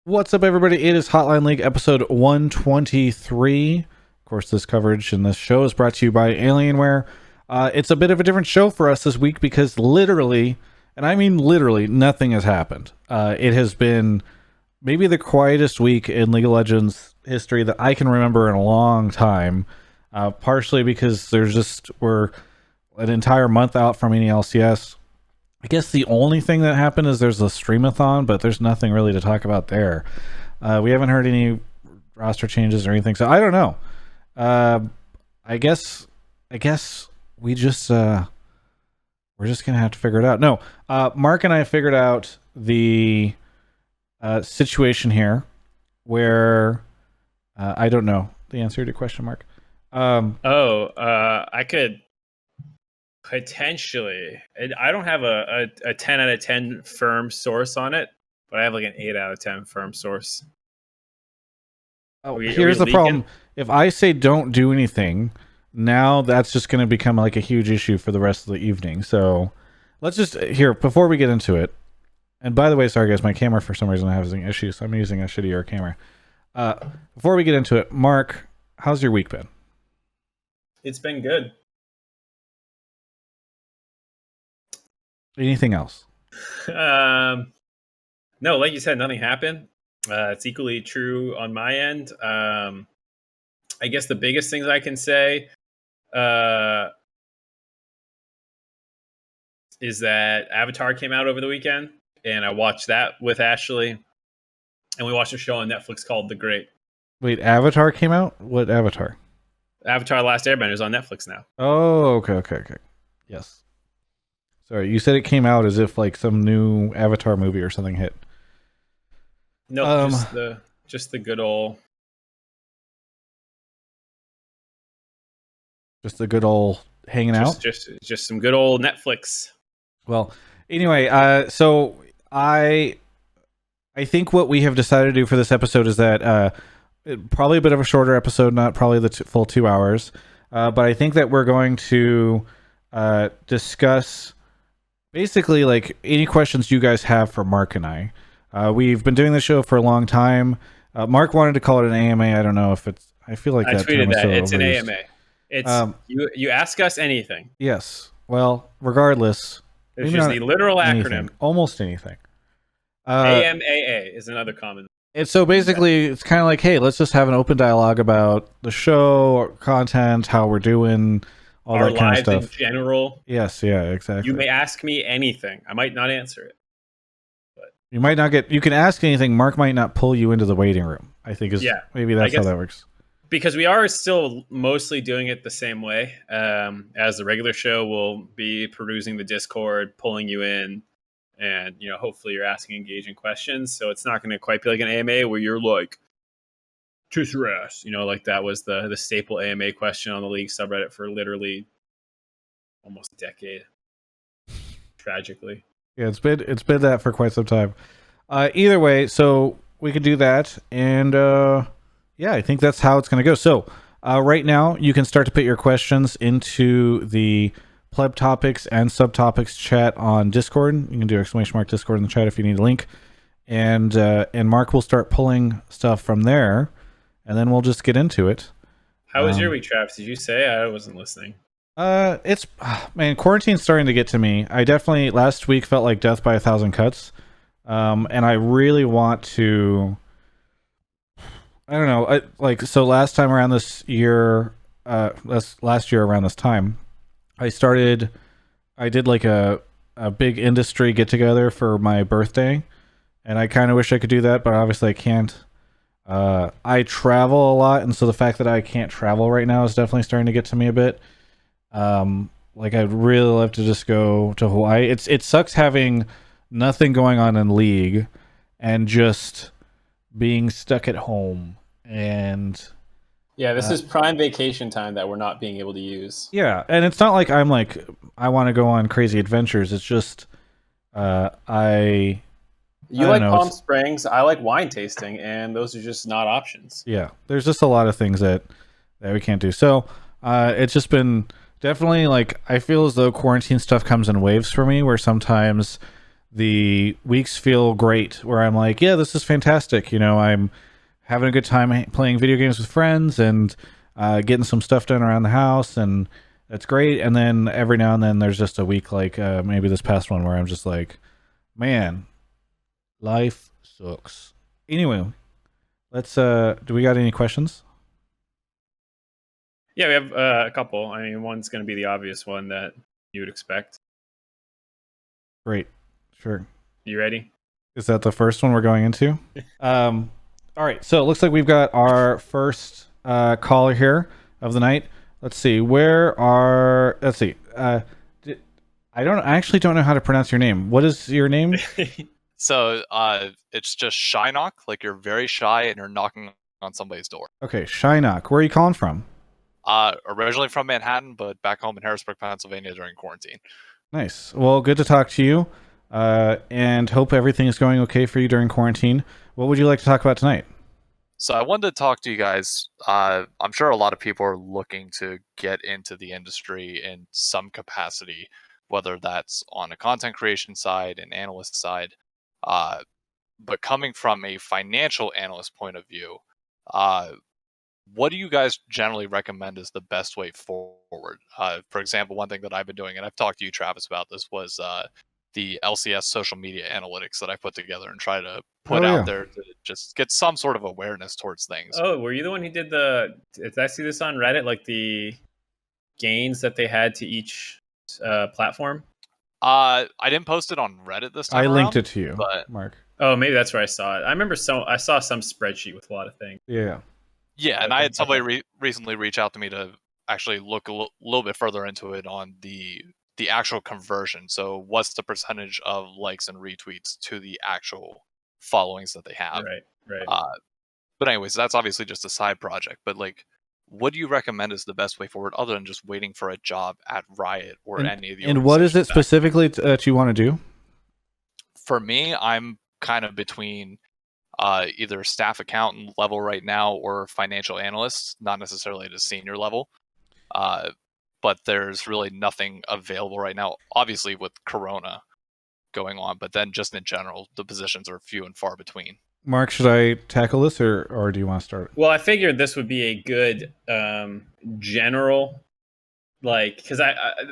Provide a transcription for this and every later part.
What's up, everybody? It is Hotline League episode 123. Of course, this coverage and this show is brought to you by Alienware. It's a bit of a different show for us this week because literally, and I mean literally, nothing has happened. It has been maybe the quietest week in League of Legends history that I can remember in a long time. Partially because we're an entire month out from any LCS. I guess the only thing that happened is there's a streamathon, but there's nothing really to talk about there. We haven't heard any roster changes or anything, so I don't know. I guess we're just gonna have to figure it out. No, Mark and I figured out the situation here where I don't know the answer to your question, Mark. I could potentially. I don't have a 10 out of 10 firm source on it, but I have like an 8 out of 10 firm source. Here's the problem. If I say don't do anything, now that's just going to become like a huge issue for the rest of the evening. So let's just, here, before we get into it, and by the way, sorry guys, my camera for some reason is having issues, so I'm using a shittier camera. Before we get into it, Mark, how's your week been? It's been good. Anything else? No, like you said, nothing happened. It's equally true on my end. I guess the biggest things I can say is that Avatar came out over the weekend, and I watched that with Ashley, and we watched a show on Netflix called The Great. Wait, Avatar came out? What Avatar? Avatar: Last Airbender is on Netflix now. Oh, okay. Yes. Sorry, you said it came out as if like some new Avatar movie or something hit. No, just the good old. Just the good old hanging out. Just some good old Netflix. Well, anyway, so I think what we have decided to do for this episode is that probably a bit of a shorter episode, not probably the full 2 hours, but I think that we're going to discuss basically like any questions you guys have for Mark and I. We've been doing this show for a long time. Mark wanted to call it an AMA. I don't know if it's. I feel like I that tweeted that so it's overused. an AMA. It's you ask us anything. Yes. Well, regardless, It's just the literal anything, acronym. almost anything. AMAA is another common. It's so basically, it's kind of like, hey, let's just have an open dialogue about the show, content, how we're doing, all Our that kind of lives stuff. in general. Yes, yeah, exactly. You may ask me anything. I might not answer it. You might not get. You can ask anything. Mark might not pull you into the waiting room. I think maybe that's how that works. Because we are still mostly doing it the same way as the regular show. We'll be perusing the Discord, pulling you in, and hopefully you're asking engaging questions. So it's not going to quite be like an AMA where you're like, kiss your ass. Like that was the staple AMA question on the League subreddit for literally almost a decade. Tragically. Yeah, it's been that for quite some time. Either way, so we could do that, and yeah, I think that's how it's going to go. So right now, you can start to put your questions into the pleb topics and subtopics chat on Discord. You can do !Discord in the chat if you need a link, and Mark will start pulling stuff from there, and then we'll just get into it. How was your week, Travis? Did you say? I wasn't listening. It's man, quarantine's starting to get to me. I definitely last week felt like death by 1,000 cuts. And I really want to, I don't know, so last time around this year, last year around this time, I did like a big industry get together for my birthday, and I kind of wish I could do that, but obviously I can't. I travel a lot, and so the fact that I can't travel right now is definitely starting to get to me a bit. Like I'd really love to just go to Hawaii. It sucks having nothing going on in League and just being stuck at home. And yeah, this is prime vacation time that we're not being able to use. Yeah, and it's not like I'm like I want to go on crazy adventures. It's just You like Palm Springs, I like wine tasting, and those are just not options. Yeah, there's just a lot of things that we can't do. So it's just been definitely like I feel as though quarantine stuff comes in waves for me, where sometimes the weeks feel great where I'm like, yeah, this is fantastic. I'm having a good time playing video games with friends and getting some stuff done around the house, and that's great. And then every now and then there's just a week like maybe this past one where I'm just like, man, life sucks. Anyway, let's do we got any questions? Yeah, we have a couple. I mean, one's going to be the obvious one that you would expect. Great. Sure. You ready? Is that the first one we're going into? All right. So it looks like we've got our first caller here of the night. Let's see. Let's see. I actually don't know how to pronounce your name. What is your name? So it's just shy knock, like you're very shy and you're knocking on somebody's door. Okay, Shynock. Where are you calling from? Originally from Manhattan, but back home in Harrisburg, Pennsylvania during quarantine. Nice. Well, good to talk to you, and hope everything is going okay for you during quarantine. What would you like to talk about tonight? So I wanted to talk to you guys. I'm sure a lot of people are looking to get into the industry in some capacity, whether that's on a content creation side, an analyst side. But coming from a financial analyst point of view, what do you guys generally recommend is the best way forward? For example, one thing that I've been doing, and I've talked to you, Travis, about this, was the LCS social media analytics that I put together and try to put out there to just get some sort of awareness towards things. Oh, were you the one who did did I see this on Reddit, like the gains that they had to each platform? I didn't post it on Reddit this time. I linked it to you, but Mark. Oh, maybe that's where I saw it. I remember I saw some spreadsheet with a lot of things. Yeah. Yeah, and I had somebody recently reach out to me to actually look a little bit further into it on the actual conversion. So what's the percentage of likes and retweets to the actual followings that they have? Right. But anyways, that's obviously just a side project. But like, what do you recommend is the best way forward, other than just waiting for a job at Riot or any of the? And what is it specifically that you want to do? For me, I'm kind of between either staff accountant level right now or financial analyst, not necessarily at a senior level. But there's really nothing available right now, obviously with Corona going on, but then just in general, the positions are few and far between. Mark, should I tackle this or do you want to start? Well, I figured this would be a good general, like, because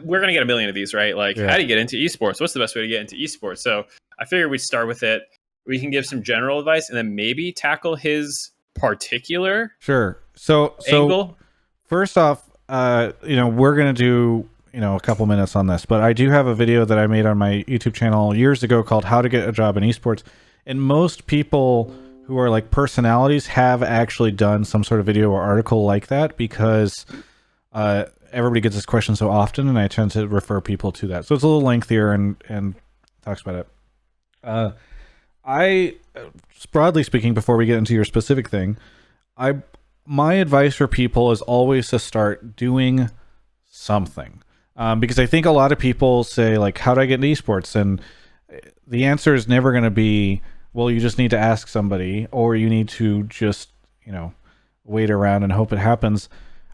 we're going to get a million of these, right? Like, how do you get into esports? What's the best way to get into esports? So I figured we'd start with it. We can give some general advice and then maybe tackle his particular angle. First off, we're going to do, a couple minutes on this, but I do have a video that I made on my YouTube channel years ago called How to Get a Job in Esports. And most people who are like personalities have actually done some sort of video or article like that because everybody gets this question so often, and I tend to refer people to that. So it's a little lengthier and talks about it. I, broadly speaking, before we get into your specific thing, my advice for people is always to start doing something. Because I think a lot of people say, like, how do I get into esports? And the answer is never going to be, well, you just need to ask somebody, or you need to just, wait around and hope it happens.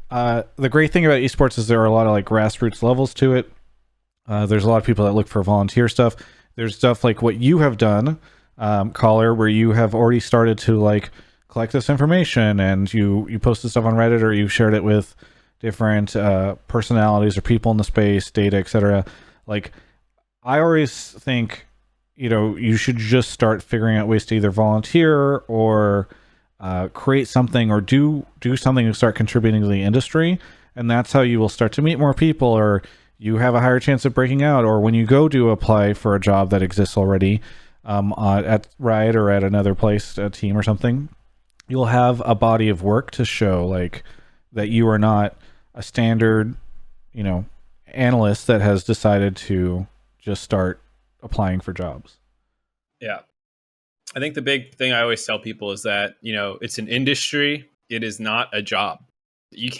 The great thing about esports is there are a lot of like grassroots levels to it. There's a lot of people that look for volunteer stuff. There's stuff like what you have done, caller, where you have already started to like collect this information and you posted stuff on Reddit or you shared it with different personalities or people in the space, data, etc. Like, I always think, you should just start figuring out ways to either volunteer or create something or do something to start contributing to the industry. And that's how you will start to meet more people, or you have a higher chance of breaking out. Or when you go to apply for a job that exists already at Riot or at another place, a team or something, you'll have a body of work to show like that you are not a standard, analyst that has decided to just start applying for jobs. Yeah. I think the big thing I always tell people is that, it's an industry. It is not a job. You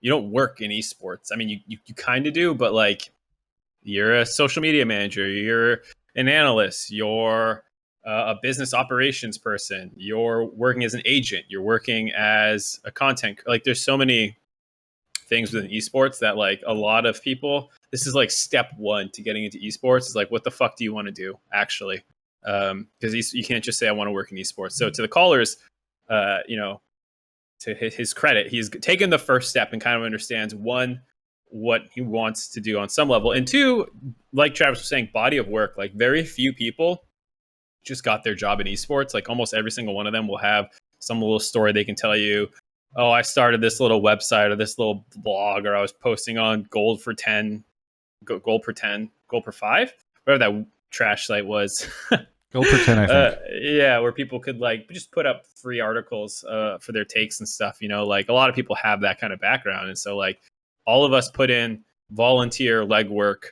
don't work in esports. I mean, you kind of do, but like, you're a social media manager, you're an analyst, you're a business operations person, you're working as an agent, you're working as a content, like there's so many things within esports that like a lot of people, this is like step one to getting into esports is like, what the fuck do you want to do actually? Because you can't just say I want to work in esports. So to the callers, you know, to his credit, he's taken the first step and kind of understands, one, what he wants to do on some level, and two, like Travis was saying, body of work. Like very few people just got their job in esports. Like almost every single one of them will have some little story they can tell you. Oh, I started this little website or this little blog, or I was posting on gold per 10, gold per 5, whatever that trash site was. Gold per 10, I think. Yeah, where people could like just put up free articles for their takes and stuff. You know, like a lot of people have that kind of background, and so like all of us put in volunteer legwork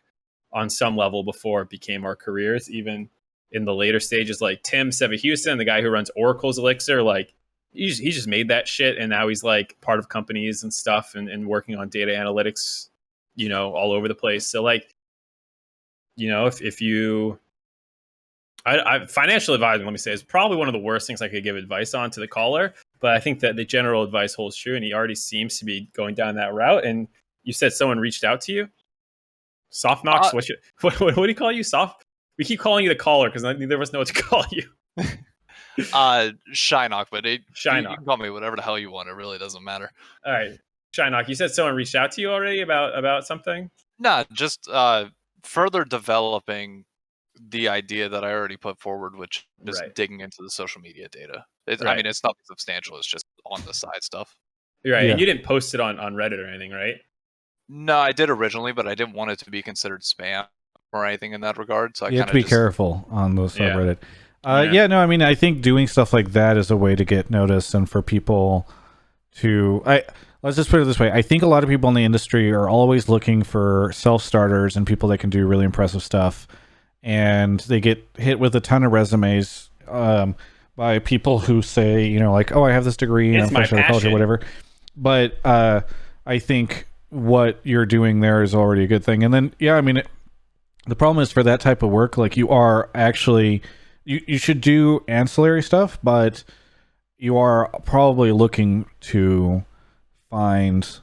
on some level before it became our careers. Even in the later stages, like Tim Seva Houston, the guy who runs Oracle's Elixir, like he just made that shit, and now he's like part of companies and stuff, and working on data analytics, you know, all over the place. So like, you know, if you financial advising, let me say, is probably one of the worst things I could give advice on to the caller. But I think that the general advice holds true, and he already seems to be going down that route. And you said someone reached out to you. Soft knocks. What do you call you? Soft. We keep calling you the caller because neither of us know what to call you. Shy knock, but Shy you knock. can call me whatever the hell you want. It really doesn't matter. All right, Shy knock. You said someone reached out to you already about something. Nah, just further developing the idea that I already put forward, which is Right. digging into the social media data. Right. I mean, it's nothing substantial. It's just on the side stuff. Right. Yeah. And you didn't post it on Reddit or anything, right? No, I did originally, but I didn't want it to be considered spam or anything in that regard. So You have to be careful on those Yeah. subreddit. Yeah. No, I mean, I think doing stuff like that is a way to get noticed and for people to... Let's just put it this way. I think a lot of people in the industry are always looking for self-starters and people that can do really impressive stuff. And they get hit with a ton of resumes by people who say, you know, like, oh, I have this degree and I'm fresh out of college or whatever. But I think what you're doing there is already a good thing. And then, yeah, I mean, the problem is for that type of work, like you are actually, you should do ancillary stuff, but you are probably looking to find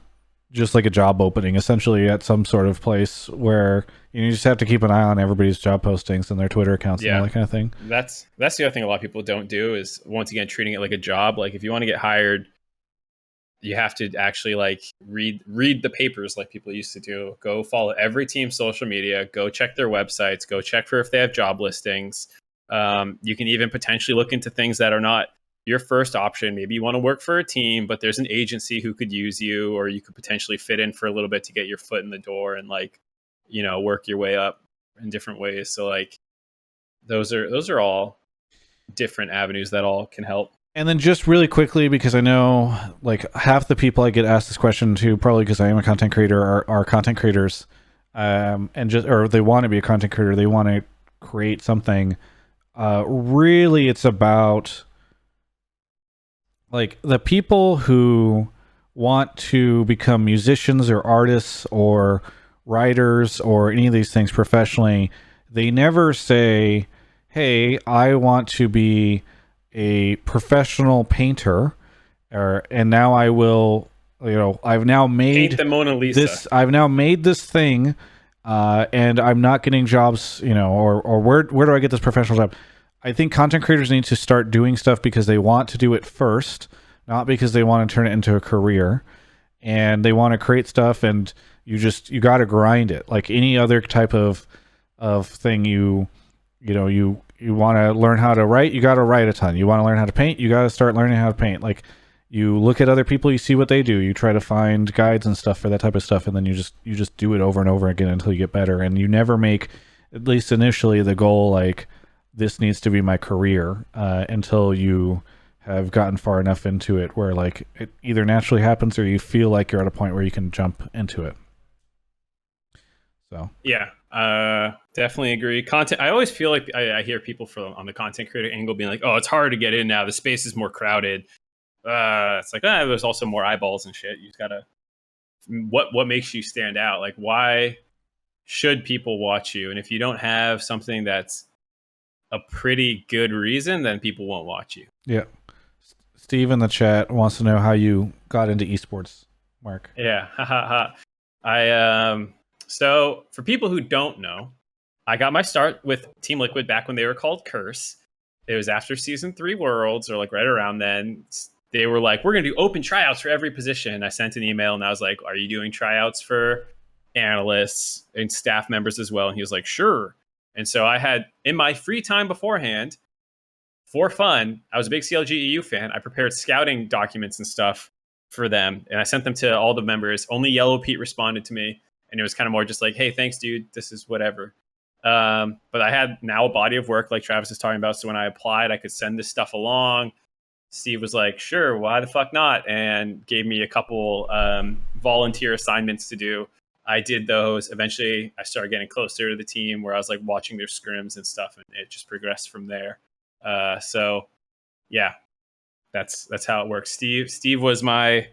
just like a job opening essentially at some sort of place where you just have to keep an eye on everybody's job postings and their Twitter accounts and all that kind of thing. That's the other thing a lot of people don't do is, once again, treating it like a job. Like if you want to get hired, you have to actually like read the papers like people used to do. Go follow every team's social media, go check their websites, go check for if they have job listings. You can even potentially look into things that are not your first option. Maybe you want to work for a team, but there's an agency who could use you, or you could potentially fit in for a little bit to get your foot in the door and like, you know, work your way up in different ways. So like those are all different avenues that all can help. And then just really quickly, because I know like half the people I get asked this question to, probably because I am a content creator, are content creators, or they want to be a content creator. They want to create something. Really, it's about like the people who want to become musicians or artists or writers or any of these things professionally. They never say, hey, I want to be a professional painter, and now I will, you know, I've now made Paint the Mona Lisa. I've now made this thing, and I'm not getting jobs, you know, or where do I get this professional job? I think content creators need to start doing stuff because they want to do it first, not because they want to turn it into a career, and they want to create stuff, and you got to grind it like any other type of thing. You want to learn how to write, you got to write a ton. You want to learn how to paint, you got to start learning how to paint. Like you look at other people, you see what they do, you try to find guides and stuff for that type of stuff, and then you just do it over and over again until you get better. And you never make, at least initially, the goal like this needs to be my career until you have gotten far enough into it where like it either naturally happens or you feel like you're at a point where you can jump into it. So yeah, definitely agree. Content. I always feel like I hear people on the content creator angle being like, "Oh, it's hard to get in now. The space is more crowded." It's like, there's also more eyeballs and shit. You just gotta. What makes you stand out? Like, why should people watch you? And if you don't have something that's a pretty good reason, then people won't watch you. Yeah. Steve in the chat wants to know how you got into esports. Mark? Yeah. Ha ha ha. So for people who don't know, I got my start with Team Liquid back when they were called Curse. It was after season 3 Worlds, or like right around then. They were like, we're going to do open tryouts for every position. I sent an email and I was like, are you doing tryouts for analysts and staff members as well? And he was like, sure. And so I had, in my free time beforehand, for fun, I was a big CLG EU fan. I prepared scouting documents and stuff for them, and I sent them to all the members. Only Yellow Pete responded to me, and it was kind of more just like, hey, thanks, dude. This is whatever. But I had now a body of work like Travis is talking about. So when I applied, I could send this stuff along. Steve was like, sure, why the fuck not? And gave me a couple volunteer assignments to do. I did those. Eventually, I started getting closer to the team where I was like watching their scrims and stuff, and it just progressed from there. So yeah, that's how it works. Steve was my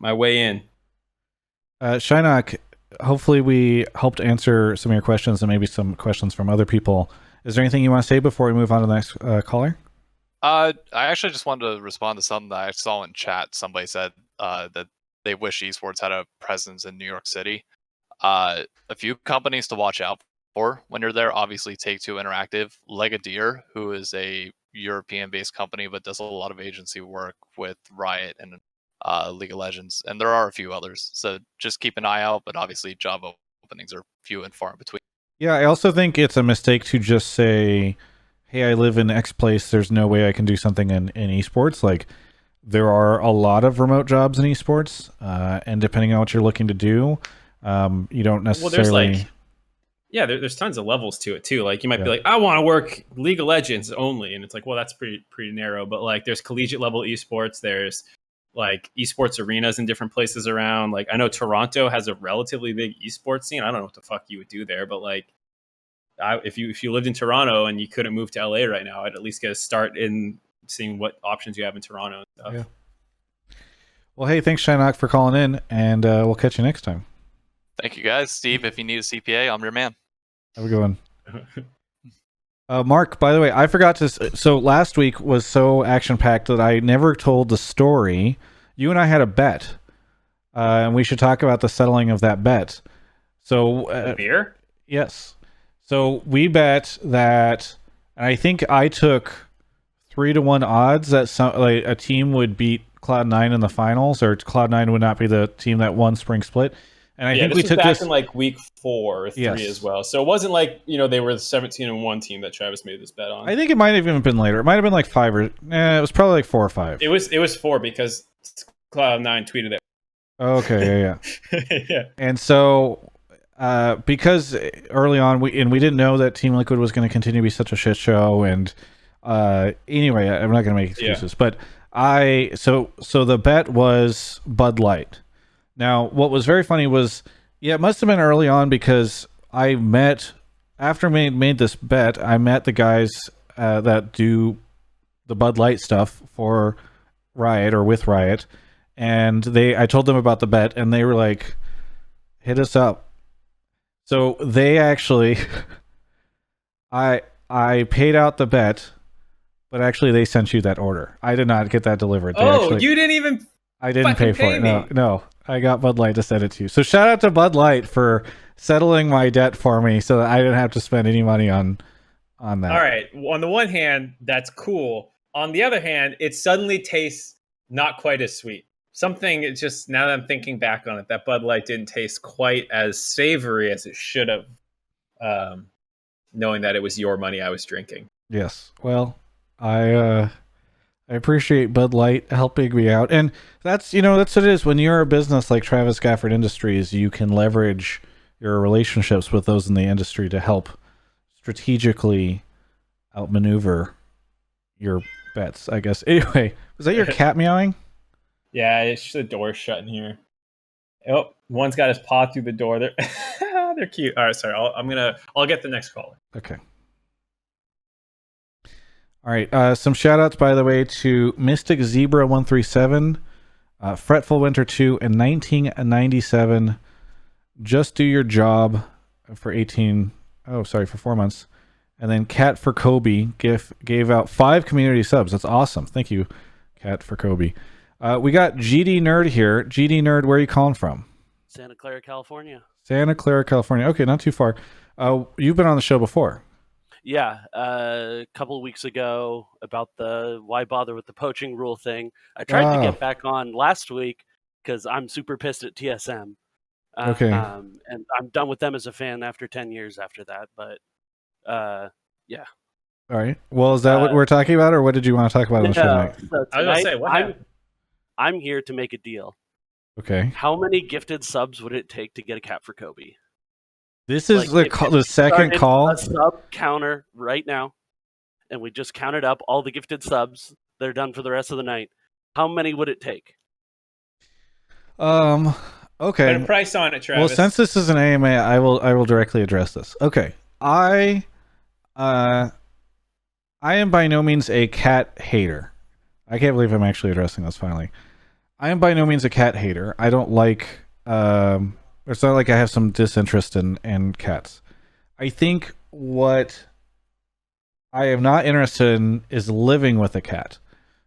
way in. Shynock, hopefully we helped answer some of your questions and maybe some questions from other people. Is there anything you want to say before we move on to the next caller? I actually just wanted to respond to something that I saw in chat. Somebody said that they wish esports had a presence in New York City. A few companies to watch out for when you're there. Obviously, Take-Two Interactive, Legadier, who is a European-based company but does a lot of agency work with Riot and League of Legends, and there are a few others. So just keep an eye out. But obviously, job openings are few and far between. Yeah, I also think it's a mistake to just say, hey, I live in X place, there's no way I can do something in esports. Like, there are a lot of remote jobs in esports, and depending on what you're looking to do, you don't necessarily... there's tons of levels to it too. Like, you might be like, I want to work League of Legends only, and it's like, well, that's pretty narrow. But like, there's collegiate level esports. There's like esports arenas in different places around. Like, I know Toronto has a relatively big esports scene. I don't know what the fuck you would do there, but like, if you lived in Toronto and you couldn't move to LA right now, I'd at least get a start in seeing what options you have in Toronto and stuff. Yeah. Well, hey, thanks, Shynock, for calling in, and we'll catch you next time. Thank you, guys. Steve, if you need a CPA, I'm your man. Have a good one. Mark, by the way, I forgot to... So last week was so action-packed that I never told the story. You and I had a bet, and we should talk about the settling of that bet. So the beer? Yes. So we bet that... And I think I took 3-1 odds that a team would beat Cloud9 in the finals, or Cloud9 would not be the team that won Spring Split. And I think we took back in like week 4 or 3 yes. as well. So it wasn't like, they were the 17-1 team that Travis made this bet on. I think it might have even been later. It might have been like 5 or... it was probably like 4 or 5. It was 4 because Cloud9 tweeted it. Okay, yeah. Yeah. And so, because early on, we didn't know that Team Liquid was going to continue to be such a shit show. And anyway, I'm not going to make excuses. Yeah. But so the bet was Bud Light. Now, what was very funny was, it must have been early on because I met, after I made this bet, I met the guys that do the Bud Light stuff for Riot or with Riot. And I told them about the bet, and they were like, hit us up. So they actually, I paid out the bet, but actually they sent you that order. I did not get that delivered. You didn't even I didn't pay for it. No. I got Bud Light to send it to you. So shout out to Bud Light for settling my debt for me so that I didn't have to spend any money on that. All right. On the one hand, that's cool. On the other hand, it suddenly tastes not quite as sweet. Something, it's just, now that I'm thinking back on it, that Bud Light didn't taste quite as savory as it should have, knowing that it was your money I was drinking. Yes. Well, I appreciate Bud Light helping me out. And that's what it is. When you're a business like Travis Gafford Industries, you can leverage your relationships with those in the industry to help strategically outmaneuver your bets, I guess. Anyway, was that your cat meowing? Yeah, it's the door's shut in here. Oh, one's got his paw through the door. They're cute. All right, sorry. I'll get the next caller. Okay. All right. Some shout outs, by the way, to Mystic Zebra 137, Fretful Winter 2, and 1997. Just Do Your Job for 4 months. And then Cat for Kobe gave out 5 community subs. That's awesome. Thank you, Cat for Kobe. We got GD Nerd here. GD Nerd, where are you calling from? Santa Clara, California. Santa Clara, California. Okay, not too far. You've been on the show before. Yeah, a couple of weeks ago about the why bother with the poaching rule thing. I tried to get back on last week because I'm super pissed at TSM. Okay. And I'm done with them as a fan after 10 years after that. But yeah. All right. Well, is that what we're talking about, or what did you want to talk about on the show tonight? So I was going to say, what happened? I'm here to make a deal. Okay. How many gifted subs would it take to get a cat for Kobe? This is the second call. A sub counter right now, and we just counted up all the gifted subs. They're done for the rest of the night. How many would it take? Okay. Put a price on it, Travis. Well, since this is an AMA, I will directly address this. Okay. I am by no means a cat hater. I can't believe I'm actually addressing this finally. I am by no means a cat hater. I don't like it's not like I have some disinterest in cats. I think what I am not interested in is living with a cat.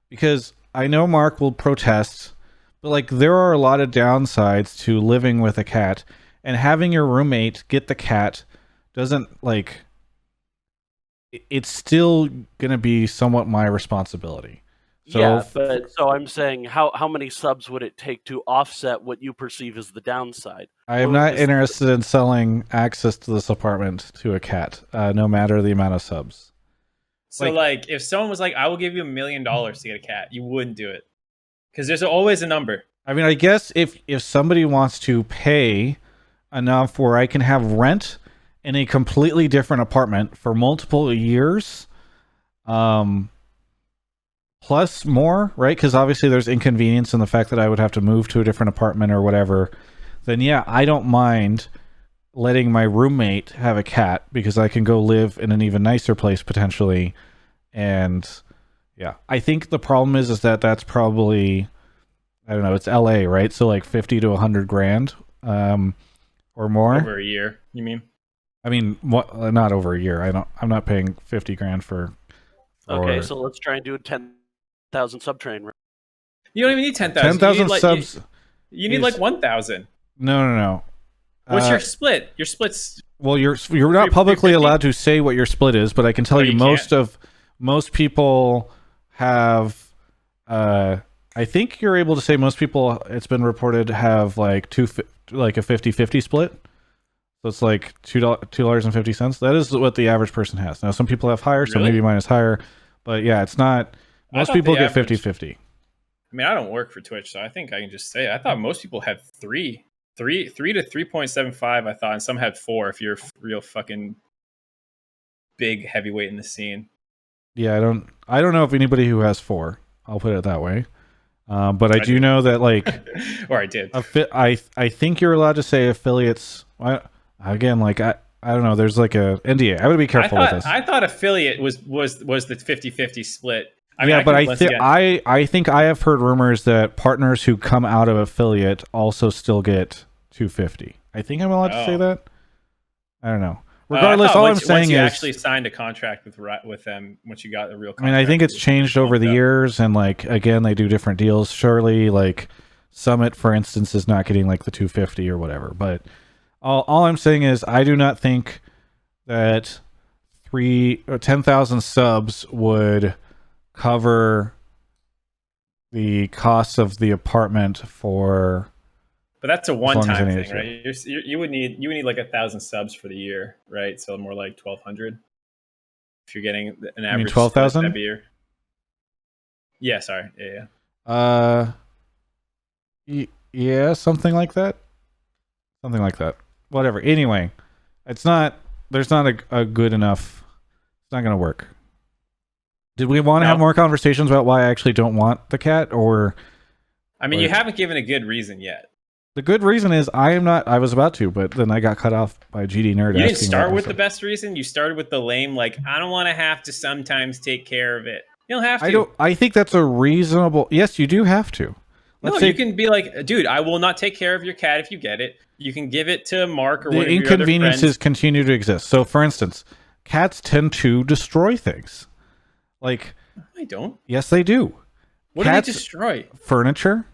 Because I know Mark will protest, but like there are a lot of downsides to living with a cat, and having your roommate get the cat doesn't like it's still gonna be somewhat my responsibility. So, yeah, but so I'm saying, how many subs would it take to offset what you perceive as the downside? I am not interested in selling access to this apartment to a cat, no matter the amount of subs. So, like, if someone was like, "I will give you $1 million to get a cat," you wouldn't do it because there's always a number. I mean, I guess if somebody wants to pay enough where I can have rent in a completely different apartment for multiple years, plus more, right? Because obviously there's inconvenience in the fact that I would have to move to a different apartment or whatever. Then yeah, I don't mind letting my roommate have a cat because I can go live in an even nicer place potentially. And yeah, I think the problem is that that's probably, I don't know, it's LA, right? So like 50 to 100 grand or more. Over a year, you mean? I mean, not over a year. I'm not paying 50 grand for. Okay, so let's try and do a 10,000 sub train. You don't even need 10,000. 10,000 subs. You need like 1,000. No. What's your split? Your split's well, you're not publicly allowed to say what your split is, but I can tell you most people have. I think you're able to say most people. It's been reported have like a 50-50 split. So it's like $2.50. That is what the average person has. Now some people have higher, so maybe mine is higher, but yeah, it's not. Most people get 50-50. I mean, I don't work for Twitch, so I think I can just say it. I thought most people had 3 to 3.75. I thought, and some had 4. If you're a real fucking big heavyweight in the scene. Yeah, I don't know if anybody who has 4. I'll put it that way. But I do know that like, or I did. I think you're allowed to say affiliates. Again, like I don't know. There's like a NDA. I would be careful with this. I thought affiliate was the 50-50 split. But I think I have heard rumors that partners who come out of affiliate also still get $250. I think I'm allowed to say that. I don't know. Regardless, all I'm saying is you actually signed a contract with them. Once you got a real contract. I mean, I think it's changed over the years, and like again, they do different deals. Surely, like Summit, for instance, is not getting like the $250 or whatever. But all I'm saying is I do not think that 10,000 subs would cover the costs of the apartment for. But that's a one-time thing, right? You would need like 1,000 subs for the year, right? So more like 1,200 if you're getting an average. 12,000 a year. Yeah, sorry, yeah. Yeah, something like that. Whatever. Anyway, there's not a good enough. It's not going to work. Did we want to have more conversations about why I actually don't want the cat, or? I mean, you haven't given a good reason yet. The good reason is I am not. I was about to, but then I got cut off by GD Nerd. You didn't start with the best reason. You started with the lame, like I don't want to have to sometimes take care of it. You don't have to. I think that's a reasonable. Yes, you do have to. You can be like, dude, I will not take care of your cat if you get it. You can give it to Mark or one of your other friends. The inconveniences continue to exist. So, for instance, cats tend to destroy things. Like they don't. Yes, they do. What do they destroy? Furniture.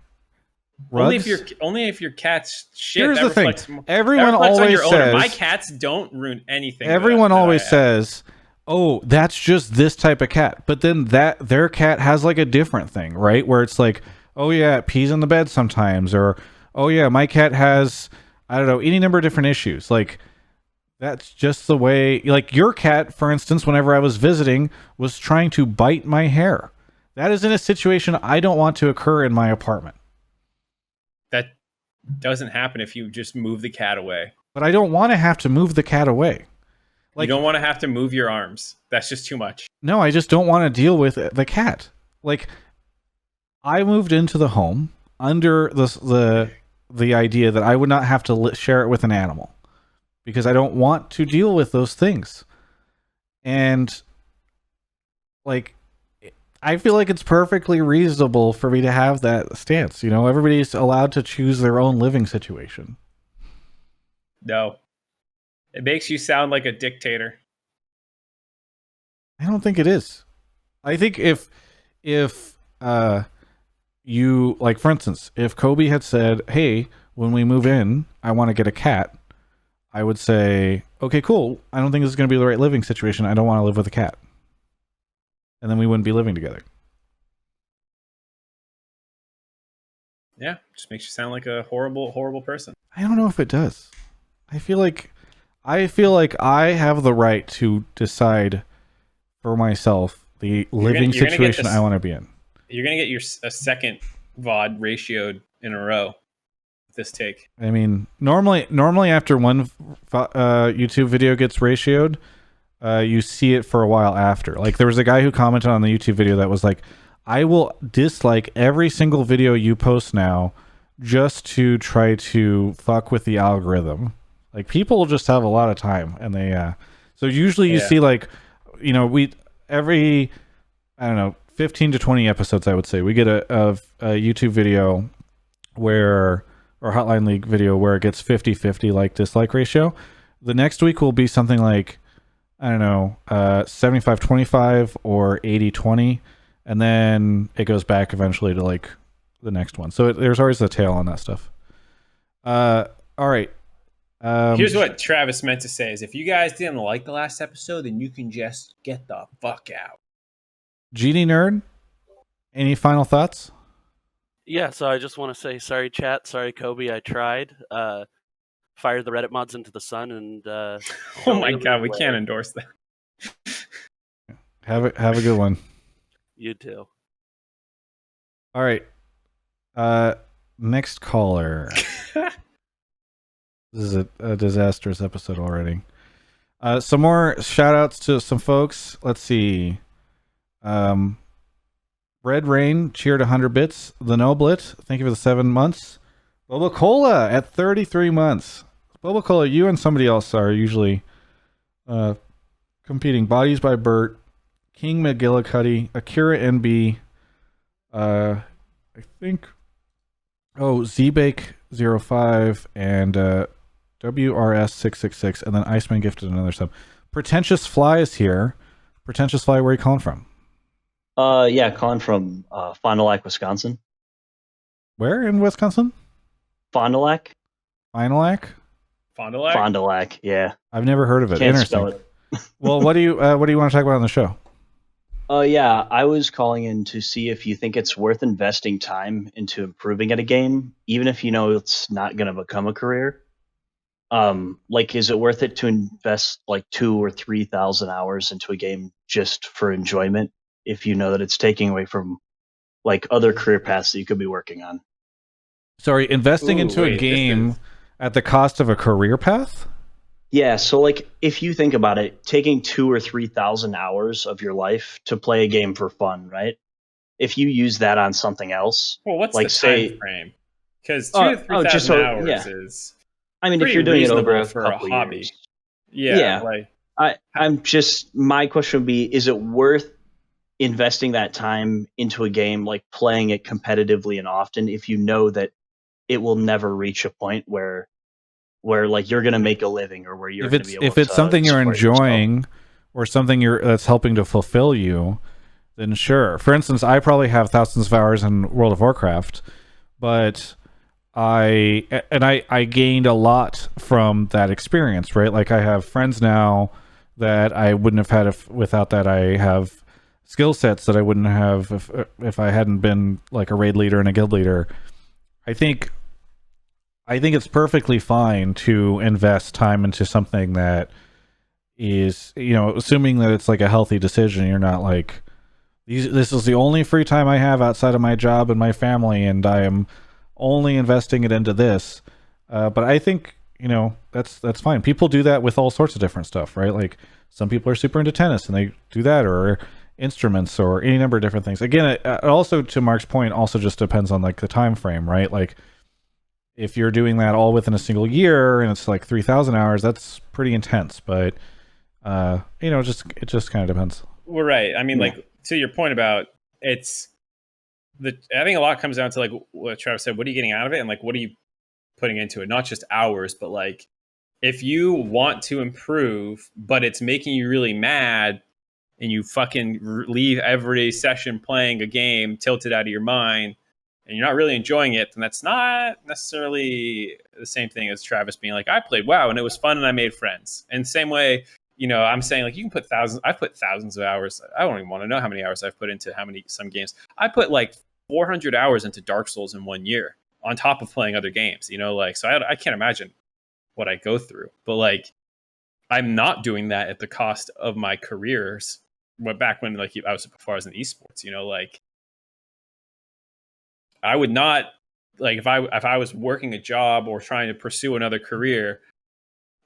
Rugs? Only if your cat's shit. Here's that the thing. reflects, Everyone that reflects always on your owner. says My cats don't ruin anything. Everyone always says, "Oh, that's just this type of cat." But then their cat has like a different thing, right? Where it's like, "Oh yeah, it pees in the bed sometimes," or "Oh yeah, my cat has, I don't know, any number of different issues." Like that's just the way. Like your cat, for instance, whenever I was visiting, was trying to bite my hair. That is in a situation I don't want to occur in my apartment. That doesn't happen if you just move the cat away. But I don't want to have to move the cat away. Like, you don't want to have to move your arms. That's just too much. No, I just don't want to deal with the cat. Like, I moved into the home under the idea that I would not have to share it with an animal because I don't want to deal with those things. And like, I feel like it's perfectly reasonable for me to have that stance. You know, everybody's allowed to choose their own living situation. No. It makes you sound like a dictator. I don't think it is. I think if you, like, for instance, if Kobe had said, "Hey, when we move in, I want to get a cat," I would say, "Okay, cool. I don't think this is going to be the right living situation. I don't want to live with a cat." And then we wouldn't be living together. Yeah, just makes you sound like a horrible, horrible person. I don't know if it does. I feel like I have the right to decide for myself the living situation I want to be in. You're gonna get a second VOD ratioed in a row with this take. I mean, normally after one YouTube video gets ratioed, you see it for a while after. Like there was a guy who commented on the YouTube video that was like, "I will dislike every single video you post now just to try to fuck with the algorithm." Like people just have a lot of time, and they so usually you see like, you know, every I don't know 15 to 20 episodes, I would say we get a YouTube video or Hotline League video where it gets 50-50 like dislike ratio. The next week will be something like, I don't know, 75-25 or 80-20, and then it goes back eventually to like the next one. So there's always a tail on that stuff. All right. Here's what Travis meant to say: is if you guys didn't like the last episode, then you can just get the fuck out. GD Nerd, any final thoughts? Yeah, so I just want to say sorry, chat. Sorry, Kobe. I tried. Fired the Reddit mods into the sun, and oh my god, we can't endorse that. Have a good one. You too. All right. Next caller. This is a disastrous episode already. Some more shout outs to some folks. Let's see. Red Rain cheered 100 bits. The Noblet, thank you for the 7 months. Boba Cola at 33 months. Boba Cola, you and somebody else are usually competing. Bodies by Bert, King McGillicuddy, Akira NB, I think, Zbake05, and WRS666, and then Iceman gifted another sub. Pretentious Fly is here. Pretentious Fly, where are you calling from? Yeah, calling from Fond du Lac, Wisconsin. Where in Wisconsin? Fond du Lac. Fond du Lac? Fond du Lac? Fond du Lac, yeah. I've never heard of it. Can't Interesting. spell it. Well, what do you want to talk about on the show? Yeah, I was calling in to see if you think it's worth investing time into improving at a game, even if you know it's not going to become a career. Like, is it worth it to invest like 2,000 or 3,000 hours into a game just for enjoyment if you know that it's taking away from like other career paths that you could be working on? Sorry, investing into a game at the cost of a career path? Yeah, so like if you think about it, taking 2,000 or 3,000 hours of your life to play a game for fun, right? If you use that on something else, well, what's like the time frame? Because 2,000 to 3,000 hours is. I mean, if you're doing it over a for couple a hobby, years. yeah. Like I'm just, my question would be: is it worth investing that time into a game, like playing it competitively and often, if you know that it will never reach a point where like you're going to make a living, or where you're going to be able to if it's something you're enjoying yourself, or something that's helping to fulfill you, then sure. For instance, I probably have thousands of hours in World of Warcraft, but I gained a lot from that experience, right? Like I have friends now that I wouldn't have had without that. I have skill sets that I wouldn't have if I hadn't been like a raid leader and a guild leader. I think it's perfectly fine to invest time into something that is, assuming that it's like a healthy decision. You're not like, this is the only free time I have outside of my job and my family, and I am only investing it into this. But I think, that's fine. People do that with all sorts of different stuff, right? Like some people are super into tennis and they do that, or instruments, or any number of different things. Again, it also, to Mark's point, also just depends on like the time frame, right? Like if you're doing that all within a single year and it's like 3,000 hours, that's pretty intense. But it just kind of depends. Well, right. I mean, like to your point about I think a lot comes down to like what Travis said. What are you getting out of it, and like what are you putting into it? Not just hours, but like if you want to improve, but it's making you really mad, and you fucking leave every session playing a game tilted out of your mind, and you're not really enjoying it, then that's not necessarily the same thing as Travis being like, I played WoW and it was fun and I made friends. And same way, I'm saying like you can put thousands. I've put thousands of hours. I don't even want to know how many hours I've put into some games. I put like 400 hours into Dark Souls in 1 year on top of playing other games, so I can't imagine what I go through, but like, I'm not doing that at the cost of my careers. Back when like I was before I was in esports, like I would not, like if I was working a job or trying to pursue another career,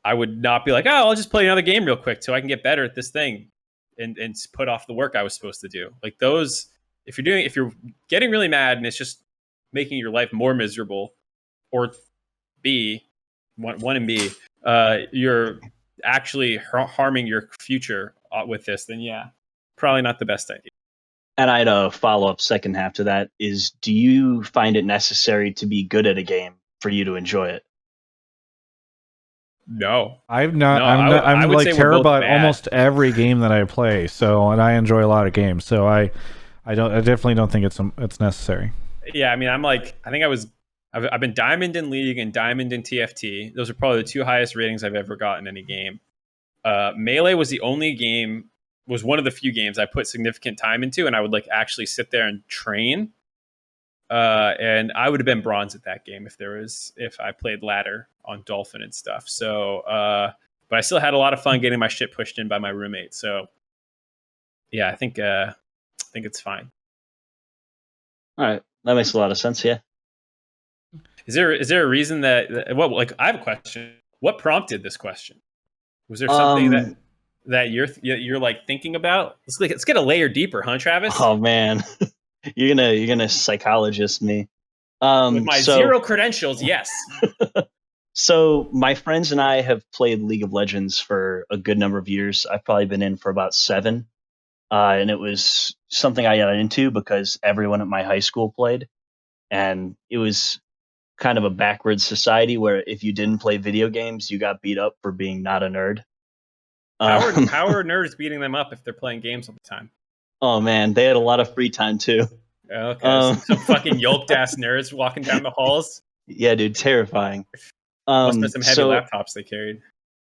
I would not be like, oh, I'll just play another game real quick so I can get better at this thing and put off the work I was supposed to do. Like those, if you're getting really mad and it's just making your life more miserable, or one and B, you're actually harming your future with this, then yeah, probably not the best idea. And I had a follow-up second half to that is, do you find it necessary to be good at a game for you to enjoy it? No, I'm not. No, I'm would like say we're terrible both at bad. almost every game that I play. So, and I enjoy a lot of games. So I definitely don't think it's necessary. Yeah, I mean, I've been Diamond in League and Diamond in TFT. Those are probably the two highest ratings I've ever gotten in any game. Melee was one of the few games I put significant time into, and I would like actually sit there and train. And I would have been bronze at that game if I played ladder on Dolphin and stuff. So, but I still had a lot of fun getting my shit pushed in by my roommate. So, yeah, I think it's fine. All right, that makes a lot of sense. Yeah. Is there a reason that I have a question. What prompted this question? Was there something that you're like thinking about? Let's get a layer deeper, huh, Travis? Oh man, you're gonna psychologist me. With my 0 credentials, yes. So my friends and I have played League of Legends for a good number of years. I've probably been in for about 7. And it was something I got into because everyone at my high school played. And it was kind of a backwards society where if you didn't play video games, you got beat up for being not a nerd. How are nerds beating them up if they're playing games all the time? Oh man, they had a lot of free time too. Okay, some fucking yoked ass nerds walking down the halls. Yeah, dude, terrifying. Must have been some heavy laptops they carried.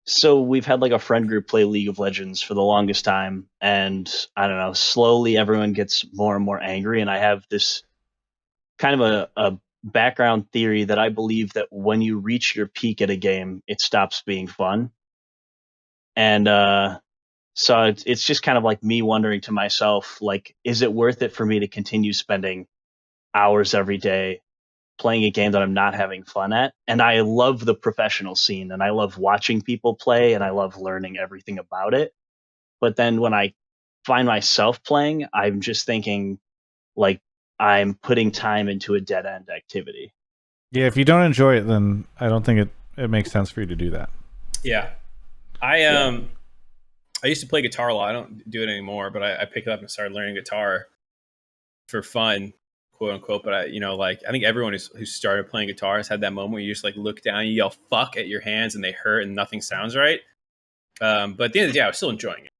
So we've had like a friend group play League of Legends for the longest time, and I don't know, slowly everyone gets more and more angry, and I have this kind of a background theory that I believe that when you reach your peak at a game, it stops being fun. And so it's just kind of like me wondering to myself, like, is it worth it for me to continue spending hours every day playing a game that I'm not having fun at? And I love the professional scene, and I love watching people play, and I love learning everything about it. But then when I find myself playing, I'm just thinking like I'm putting time into a dead end activity. Yeah, if you don't enjoy it, then I don't think it makes sense for you to do that. Yeah. I used to play guitar a lot. I don't do it anymore, but I picked it up and started learning guitar for fun, quote unquote. But I think everyone who started playing guitar has had that moment where you just like look down, you yell "fuck" at your hands, and they hurt, and nothing sounds right. But at the end of the day, I was still enjoying it,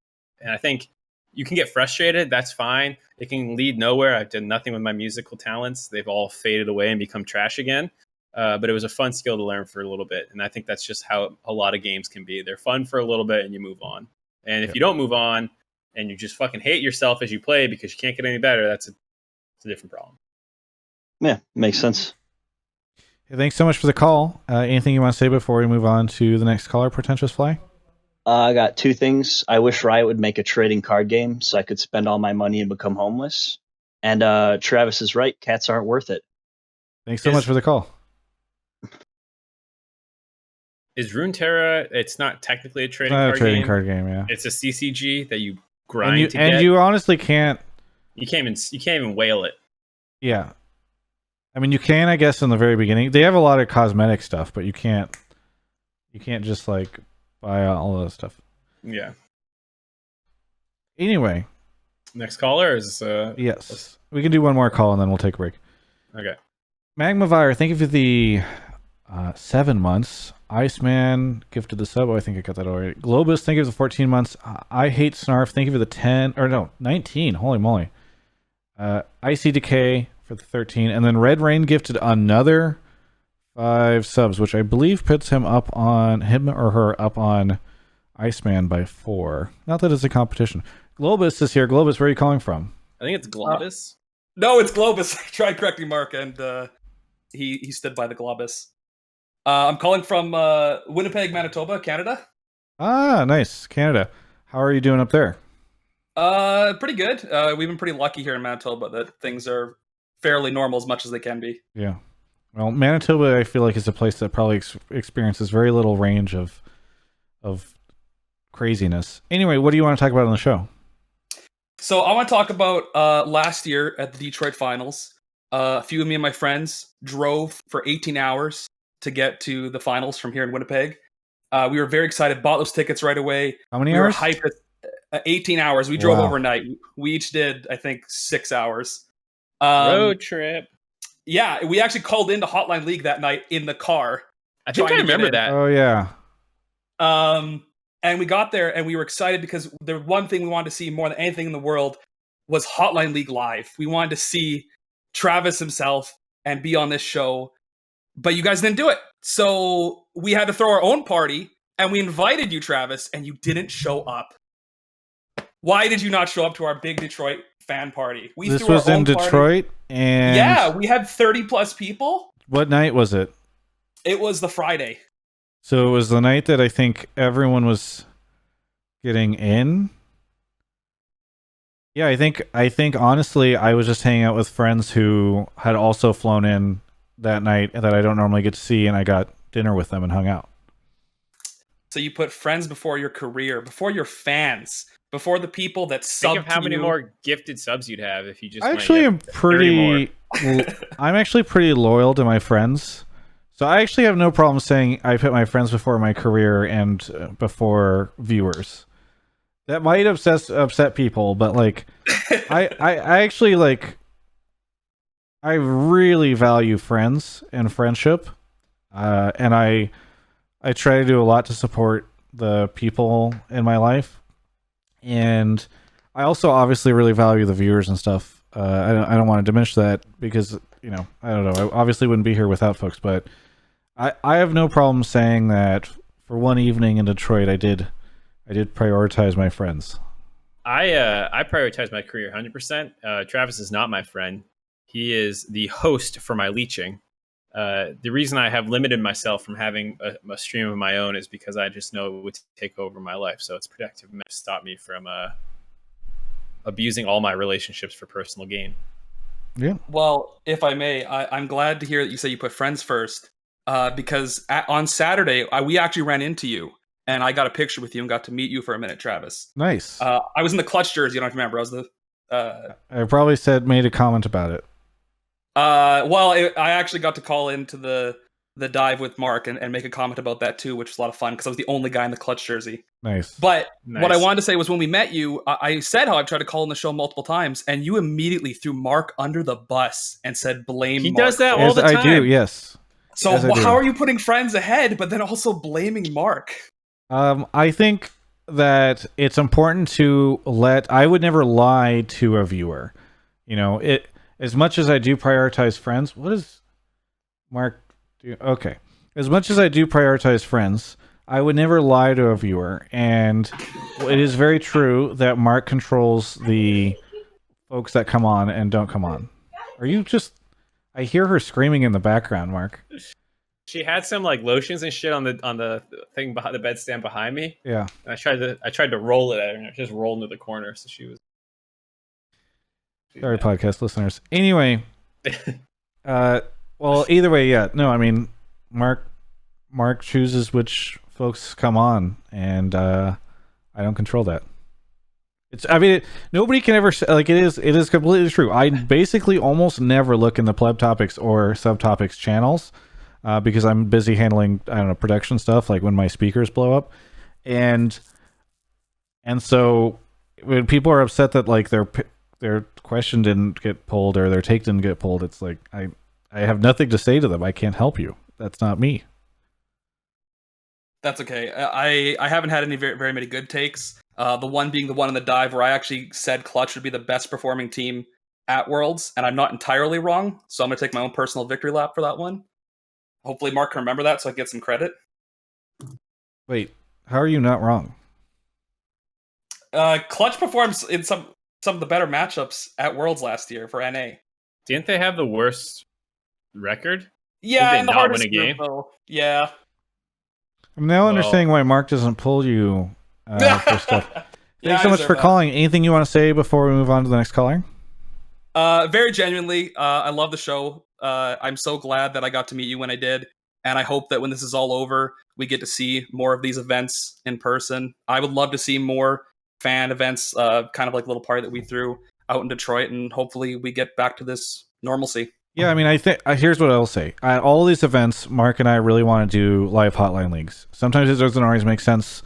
and I think you can get frustrated. That's fine. It can lead nowhere. I've done nothing with my musical talents. They've all faded away and become trash again. But it was a fun skill to learn for a little bit. And I think that's just how a lot of games can be. They're fun for a little bit and you move on. And if you don't move on and you just fucking hate yourself as you play because you can't get any better, it's a different problem. Yeah, makes sense. Hey, thanks so much for the call. Anything you want to say before we move on to the next caller, Pretentious Fly? I got two things. I wish Riot would make a trading card game so I could spend all my money and become homeless. And Travis is right. Cats aren't worth it. Thanks so much for the call. Is Runeterra? It's not technically a trading It's not card a trading game. card game, yeah. It's a CCG that you grind to and get. you honestly can't. You can't even whale it. Yeah, I mean you can, I guess, in the very beginning. They have a lot of cosmetic stuff, but you can't just like buy all of that stuff. Yeah. Anyway, next caller is yes, we can do one more call and then we'll take a break. Okay. Magmavire, thank you for the 7 months. Iceman gifted the sub. Oh, I think I got that already. Globus, thank you for the 14 months. I Hate Snarf, thank you for the 19. Holy moly. Icy Decay for the 13. And then Red Rain gifted another 5 subs, which I believe puts him or her up on Iceman by 4. Not that it's a competition. Globus is here. Globus, where are you calling from? I think it's Globus. No, it's Globus. I tried correcting Mark, and he stood by the Globus. I'm calling from Winnipeg, Manitoba, Canada. Ah, nice. Canada. How are you doing up there? Pretty good. We've been pretty lucky here in Manitoba that things are fairly normal as much as they can be. Yeah. Well, Manitoba, I feel like, is a place that probably experiences very little range of craziness. Anyway, what do you want to talk about on the show? So I want to talk about last year at the Detroit Finals. A few of me and my friends drove for 18 hours to get to the finals from here in Winnipeg. We were very excited, bought those tickets right away. How many we hours? Were hyped at 18 hours. We drove Wow. overnight. We each did, I think, 6 hours. Road trip. Yeah, we actually called into Hotline League that night in the car. I think I remember that. Oh, yeah. And we got there and we were excited because the one thing we wanted to see more than anything in the world was Hotline League live. We wanted to see Travis himself and be on this show. But you guys didn't do it. So we had to throw our own party, and we invited you, Travis, and you didn't show up. Why did you not show up to our big Detroit fan party? This was in Detroit, and yeah, we had 30 plus people. What night was it? It was the Friday. So it was the night that I think everyone was getting in. Yeah, I think honestly, I was just hanging out with friends who had also flown in that night that I don't normally get to see, and I got dinner with them and hung out. So you put friends before your career, before your fans, before the people that sub. Think of how many more gifted subs you'd have if you just. I actually am pretty. I'm actually pretty loyal to my friends, so I actually have no problem saying I put my friends before my career and before viewers. That might upset people, but like, I actually like. I really value friends and friendship, and I try to do a lot to support the people in my life, and I also obviously really value the viewers and stuff. I don't want to diminish that because I don't know. I obviously wouldn't be here without folks, but I have no problem saying that for one evening in Detroit, I did prioritize my friends. I prioritize my career 100%. Travis is not my friend. He is the host for my leeching. The reason I have limited myself from having a stream of my own is because I just know it would take over my life. So it's protective to stop me from abusing all my relationships for personal gain. Yeah. Well, if I may, I'm glad to hear that you say you put friends first, because on Saturday we actually ran into you, and I got a picture with you and got to meet you for a minute, Travis. Nice. I was in the clutch jersey. I don't remember. I was the. I probably made a comment about it. I actually got to call into the dive with Mark and make a comment about that too, which was a lot of fun because I was the only guy in the clutch jersey. Nice. But what I wanted to say was when we met you, I said how I've tried to call in the show multiple times, and you immediately threw Mark under the bus and said blame He Mark. does that all the time. I do, yes. So how are you putting friends ahead, but then also blaming Mark? I think that it's important to I would never lie to a viewer. You know, as much as I do prioritize friends, what is Mark do? Okay. As much as I do prioritize friends, I would never lie to a viewer. And it is very true that Mark controls the folks that come on and don't come on. Are you just... I hear her screaming in the background, Mark. She had some like lotions and shit on the thing behind the bedstand behind me. Yeah. And I tried to roll it at her, and it just rolled into the corner. So she was. Sorry, podcast listeners. Anyway, well, either way, yeah. No, I mean, Mark chooses which folks come on, and I don't control that. Nobody can ever say, like, it is completely true. I basically almost never look in the pleb topics or subtopics channels because I'm busy handling, I don't know, production stuff, like when my speakers blow up. And so when people are upset that like their question didn't get pulled or their take didn't get pulled, it's like, I have nothing to say to them. I can't help you. That's not me. That's okay. I haven't had any very many good takes. The one being the one in the dive where I actually said Clutch would be the best performing team at Worlds, and I'm not entirely wrong, so I'm going to take my own personal victory lap for that one. Hopefully Mark can remember that so I can get some credit. Wait, how are you not wrong? Clutch performs in some of the better matchups at Worlds last year for NA. Didn't they have the worst record? Yeah, Did and they the not hardest win a game? group, though. Yeah. I'm now understanding why Mark doesn't pull you for stuff. Thanks so much for calling. Anything you want to say before we move on to the next caller? Very genuinely, I love the show. I'm so glad that I got to meet you when I did, and I hope that when this is all over, we get to see more of these events in person. I would love to see more fan events, kind of like a little party that we threw out in Detroit, and hopefully we get back to this normalcy. Yeah, I mean, I think here's what I'll say. At all these events, Mark and I really want to do live hotline leagues. Sometimes it doesn't always make sense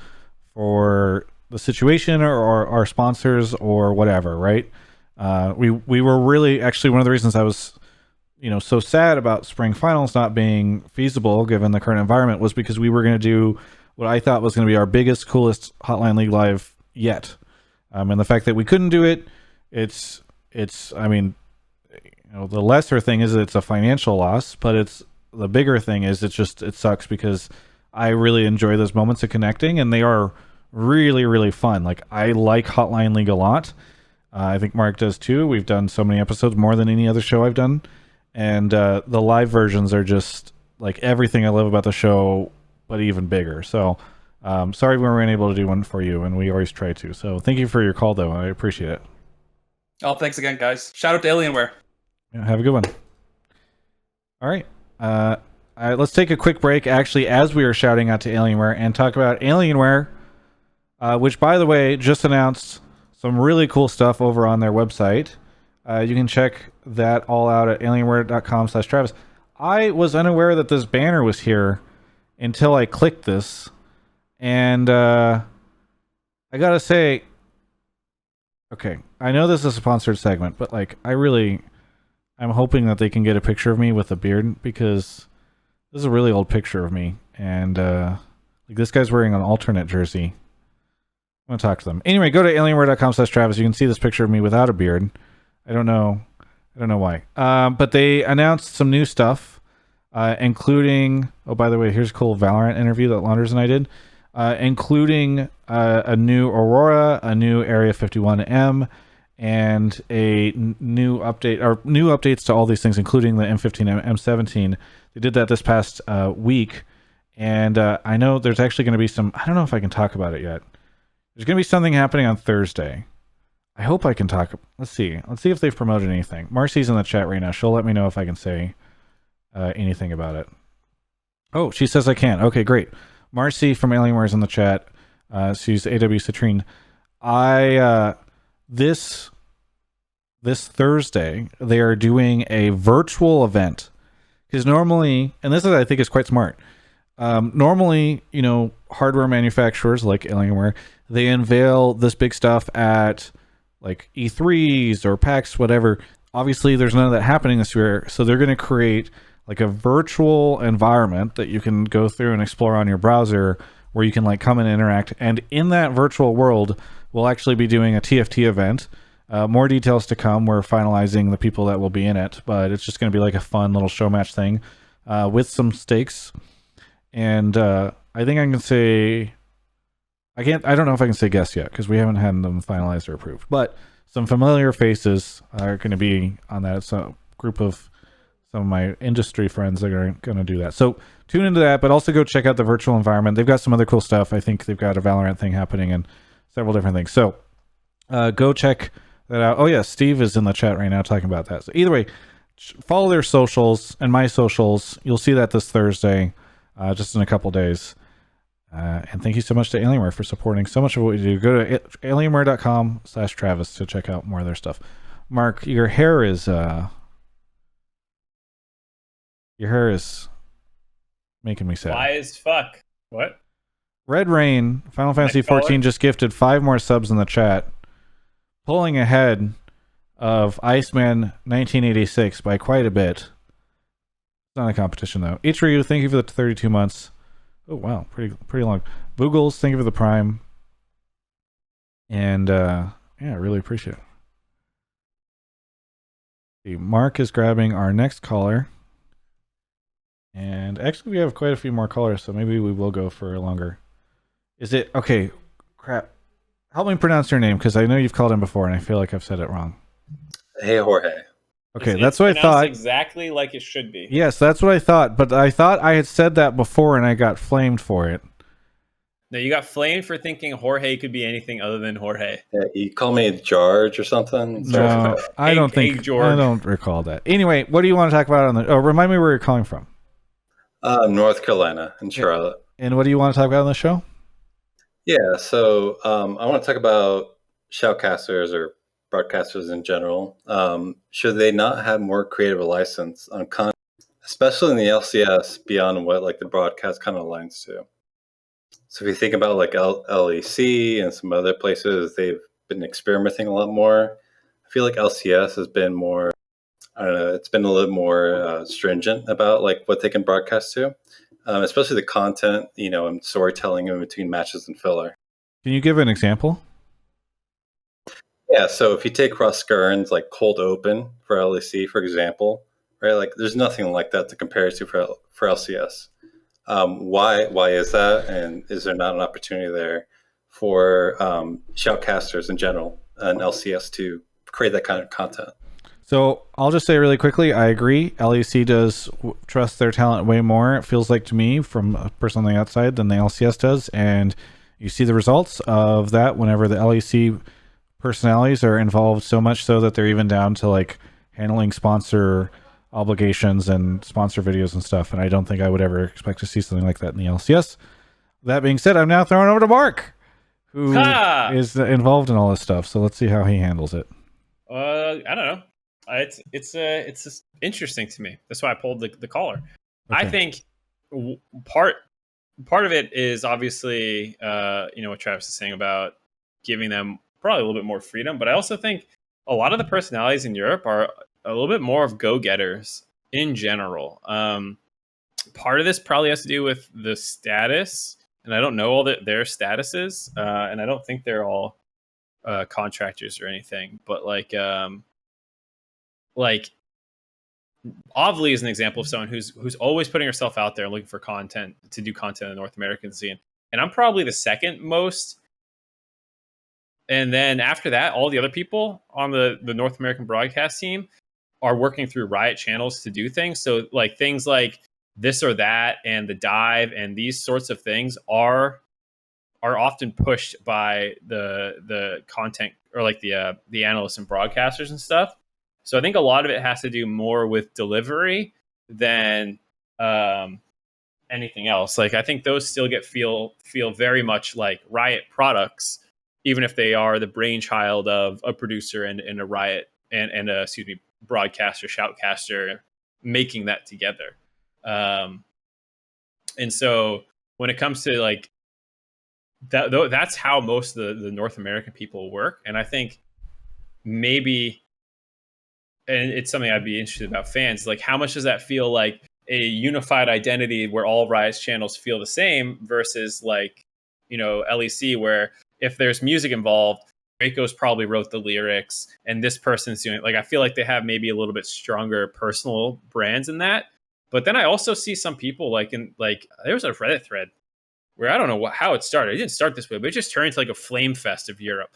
for the situation or our sponsors or whatever, right? We were really, actually, one of the reasons I was, so sad about spring finals not being feasible given the current environment was because we were going to do what I thought was going to be our biggest, coolest Hotline League live yet. And the fact that we couldn't do it, I mean, the lesser thing is that it's a financial loss, but the bigger thing is it sucks because I really enjoy those moments of connecting, and they are really, really fun. Like, I like Hotline League a lot. I think Mark does too. We've done so many episodes, more than any other show I've done. And the live versions are just like everything I love about the show, but even bigger. So sorry we weren't able to do one for you, and we always try to. So thank you for your call, though. I appreciate it. Oh, thanks again, guys. Shout out to Alienware. Yeah, have a good one. All right. Let's take a quick break, actually, as we are shouting out to Alienware, and talk about Alienware, which, by the way, just announced some really cool stuff over on their website. You can check that all out at alienware.com/Travis. I was unaware that this banner was here until I clicked this, and I gotta say, okay, I know this is a sponsored segment, but like, I'm hoping that they can get a picture of me with a beard, because this is a really old picture of me, and like, this guy's wearing an alternate jersey. I'm gonna talk to them. Anyway, go to alienware.com/Travis. You can see this picture of me without a beard. I don't know why. But they announced some new stuff, including, oh, by the way, here's a cool Valorant interview that Launders and I did, including a new Aurora, a new Area 51M, and a new update, or new updates to all these things, including the M15 and M17. They did that this past week, and I know there's actually going to be some, I don't know if I can talk about it yet. There's going to be something happening on Thursday. I hope I can talk. Let's see if they've promoted anything. Marcy's in the chat right now. She'll let me know if I can say anything about it. Oh, she says I can. Okay, great. Marcy from Alienware is in the chat. She's AW Citrine. This Thursday, they are doing a virtual event. Because normally, and this is, I think, is quite smart. Normally, hardware manufacturers like Alienware, they unveil this big stuff at like E3s or PAX, whatever. Obviously, there's none of that happening this year, so they're going to create like a virtual environment that you can go through and explore on your browser, where you can like come and interact. And in that virtual world, we'll actually be doing a TFT event. More details to come. We're finalizing the people that will be in it, but it's just going to be like a fun little show match thing with some stakes. And I think I can say, I don't know if I can say guests yet because we haven't had them finalized or approved, but some familiar faces are going to be on that. It's a group of some of my industry friends that are going to do that. So tune into that, but also go check out the virtual environment. They've got some other cool stuff. I think they've got a Valorant thing happening and several different things. So go check that out. Oh yeah, Steve is in the chat right now talking about that. So either way, follow their socials and my socials. You'll see that this Thursday, just in a couple days. And thank you so much to Alienware for supporting so much of what we do. Go to alienware.com/Travis to check out more of their stuff. Mark, your hair is making me sad. Why as fuck? What? Red Rain, Final Fantasy XIV just gifted 5 more subs in the chat, pulling ahead of Iceman 1986 by quite a bit. It's not a competition though. Ichiryu, thank you for the 32 months. Oh wow, pretty long. Boogles, thank you for the Prime. And yeah, I really appreciate it. Mark is grabbing our next caller. And actually we have quite a few more callers, so maybe we will go for a longer. Is it okay? Crap. Help me pronounce your name because I know you've called him before and I feel like I've said it wrong. Hey, Jorge. Okay, that's what I thought. Exactly like it should be. Yes, that's what I thought, but I thought I had said that before and I got flamed for it. No, you got flamed for thinking Jorge could be anything other than Jorge. Yeah, you call me George or something? No, I don't think. I don't recall that. Anyway, what do you want to talk about on the? Oh, remind me where you're calling from. North Carolina and Charlotte. And what do you want to talk about on the show? Yeah, so I want to talk about shoutcasters or broadcasters in general. Should they not have more creative license on content, especially in the LCS, beyond what like the broadcast kind of aligns to? So if you think about like LEC and some other places, they've been experimenting a lot more. I feel like LCS has been more, I don't know, it's been a little more stringent about like what they can broadcast to, especially the content, you know, and storytelling in between matches and filler. Can you give an example? Yeah, so if you take Ross Gurn's like cold open for LEC, for example, right? Like there's nothing like that to compare it to for LCS. Why is that? And is there not an opportunity there for shoutcasters in general and LCS to create that kind of content? So I'll just say really quickly, I agree. LEC does trust their talent way more, it feels like to me, from a person on the outside than the LCS does. And you see the results of that whenever the LEC personalities are involved, so much so that they're even down to like handling sponsor obligations and sponsor videos and stuff. And I don't think I would ever expect to see something like that in the LCS. That being said, I'm now throwing over to Mark, who is involved in all this stuff. So let's see how he handles it. I don't know. It's just interesting to me. That's why I pulled the caller. Okay. I think part of it is obviously what Travis is saying about giving them probably a little bit more freedom, but I also think a lot of the personalities in Europe are a little bit more of go-getters in general. Part of this probably has to do with the status, and I don't know all their statuses, and I don't think they're all contractors or anything, but like Ovly is an example of someone who's always putting herself out there and looking for content to do content in the North American scene. And I'm probably the second most. And then after that, all the other people on the North American broadcast team are working through Riot channels to do things. So like things like This or That and The Dive and these sorts of things are often pushed by the content or like the analysts and broadcasters and stuff. So I think a lot of it has to do more with delivery than anything else. Like I think those still feel very much like Riot products, even if they are the brainchild of a producer and a Riot and a broadcaster, shoutcaster making that together. And so when it comes to like that's how most of the North American people work. And I think maybe, and it's something I'd be interested about fans, like how much does that feel like a unified identity where all Rise channels feel the same versus like, LEC, where if there's music involved, Draco's probably wrote the lyrics and this person's doing it. Like, I feel like they have maybe a little bit stronger personal brands in that. But then I also see some people like there was a Reddit thread where I don't know how it started. It didn't start this way, but it just turned into like a flame fest of Europe.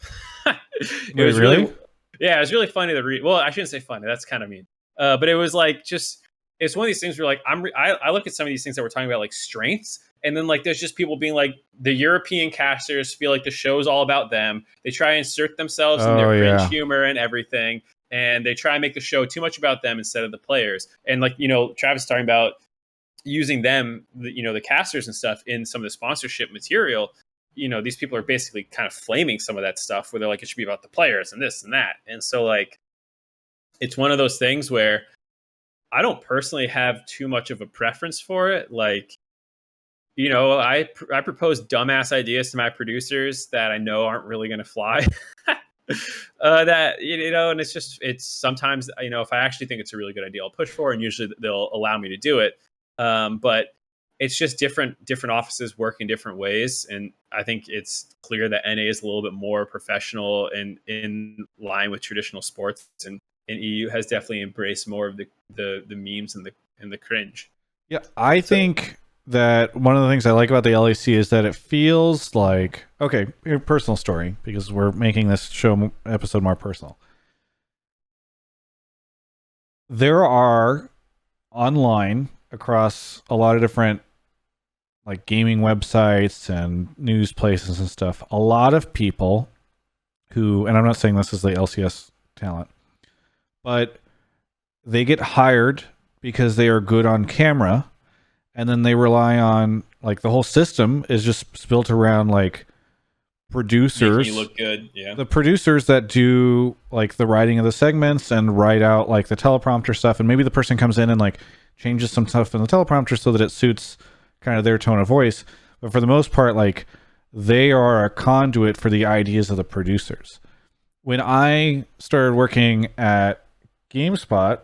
It was really, yeah, it was really funny to read. Well, I shouldn't say funny. That's kind of mean. But it was like it's one of these things where like I look at some of these things that we're talking about like strengths, and then like there's just people being like the European casters feel like the show's all about them. They try and insert themselves in their cringe humor and everything, and they try and make the show too much about them instead of the players. And like Travis talking about using them, the casters and stuff in some of the sponsorship material. These people are basically kind of flaming some of that stuff where they're like, it should be about the players and this and that. And so like, it's one of those things where I don't personally have too much of a preference for it. Like, I propose dumbass ideas to my producers that I know aren't really going to fly. And it's sometimes, if I actually think it's a really good idea, I'll push for it, and usually they'll allow me to do it. But it's just different offices work in different ways. And I think it's clear that NA is a little bit more professional and in line with traditional sports. And EU has definitely embraced more of the memes and the cringe. Yeah, I think that one of the things I like about the LEC is that it feels like, okay, your personal story, because we're making this show episode more personal. There are online across a lot of different like gaming websites and news places and stuff, a lot of people who, and I'm not saying this is the LCS talent, but they get hired because they are good on camera, and then they rely on like the whole system is just built around like producers. Making you look good, yeah. The producers that do like the writing of the segments and write out like the teleprompter stuff, and maybe the person comes in and like changes some stuff in the teleprompter so that it suits kind of their tone of voice. But for the most part, like they are a conduit for the ideas of the producers. When I started working at GameSpot,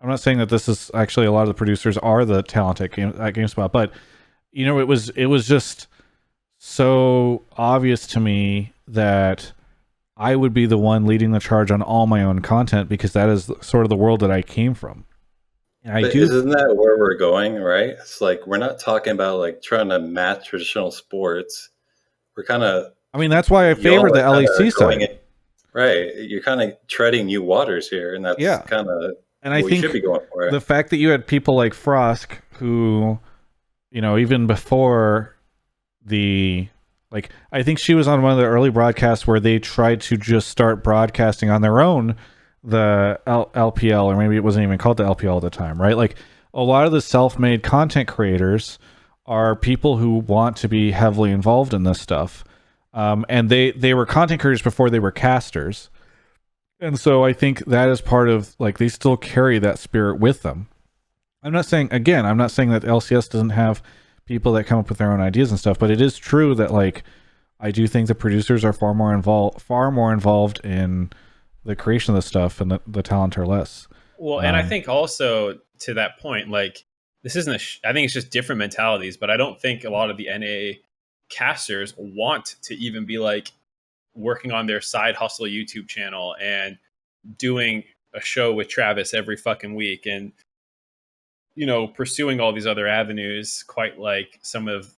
I'm not saying that this is actually a lot of the producers are the talent at GameSpot, but it was just so obvious to me that I would be the one leading the charge on all my own content, because that is sort of the world that I came from. And isn't that where we're going, right? It's like we're not talking about like trying to match traditional sports. We're kind of, I mean, that's why I favor the LEC side. Right. You're kind of treading new waters here, and that's kind of, and I think should be going for it. The fact that you had people like Frosk who, even before I think she was on one of the early broadcasts where they tried to just start broadcasting on their own the LPL, or maybe it wasn't even called the LPL at the time, right? Like a lot of the self-made content creators are people who want to be heavily involved in this stuff. And they were content creators before they were casters. And so I think that is part of, like, they still carry that spirit with them. I'm not saying that LCS doesn't have people that come up with their own ideas and stuff, but it is true that, like, I do think the producers are far more involved in the creation of the stuff, and the talent are less. Well, and I think also to that point, like, this isn't I think it's just different mentalities, but I don't think a lot of the NA casters want to even be like working on their side hustle YouTube channel and doing a show with Travis every fucking week and pursuing all these other avenues, quite like some of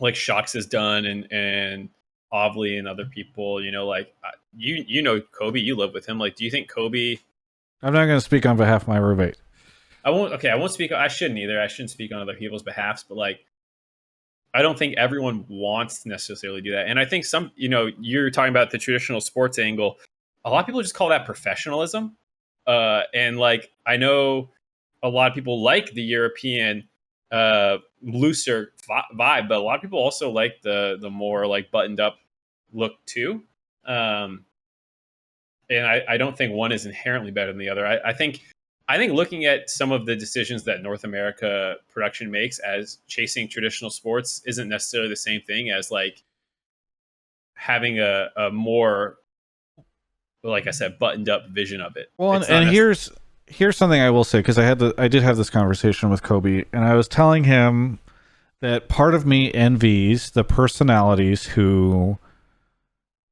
like Shox has done and Ovly and other people. Like Kobe, you live with him. Like, do you think Kobe? I'm not going to speak on behalf of my roommate. I won't speak. I shouldn't either. I shouldn't speak on other people's behalfs, but like, I don't think everyone wants to necessarily do that. And I think some, you're talking about the traditional sports angle. A lot of people just call that professionalism. And like, I know a lot of people like the European looser vibe, but a lot of people also like the more like buttoned up look too. And I don't think one is inherently better than the other. I think looking at some of the decisions that North America production makes as chasing traditional sports isn't necessarily the same thing as like having a more, like I said, buttoned up vision of it. Well, and here's here's something I will say, because I did have this conversation with Kobe, and I was telling him that part of me envies the personalities who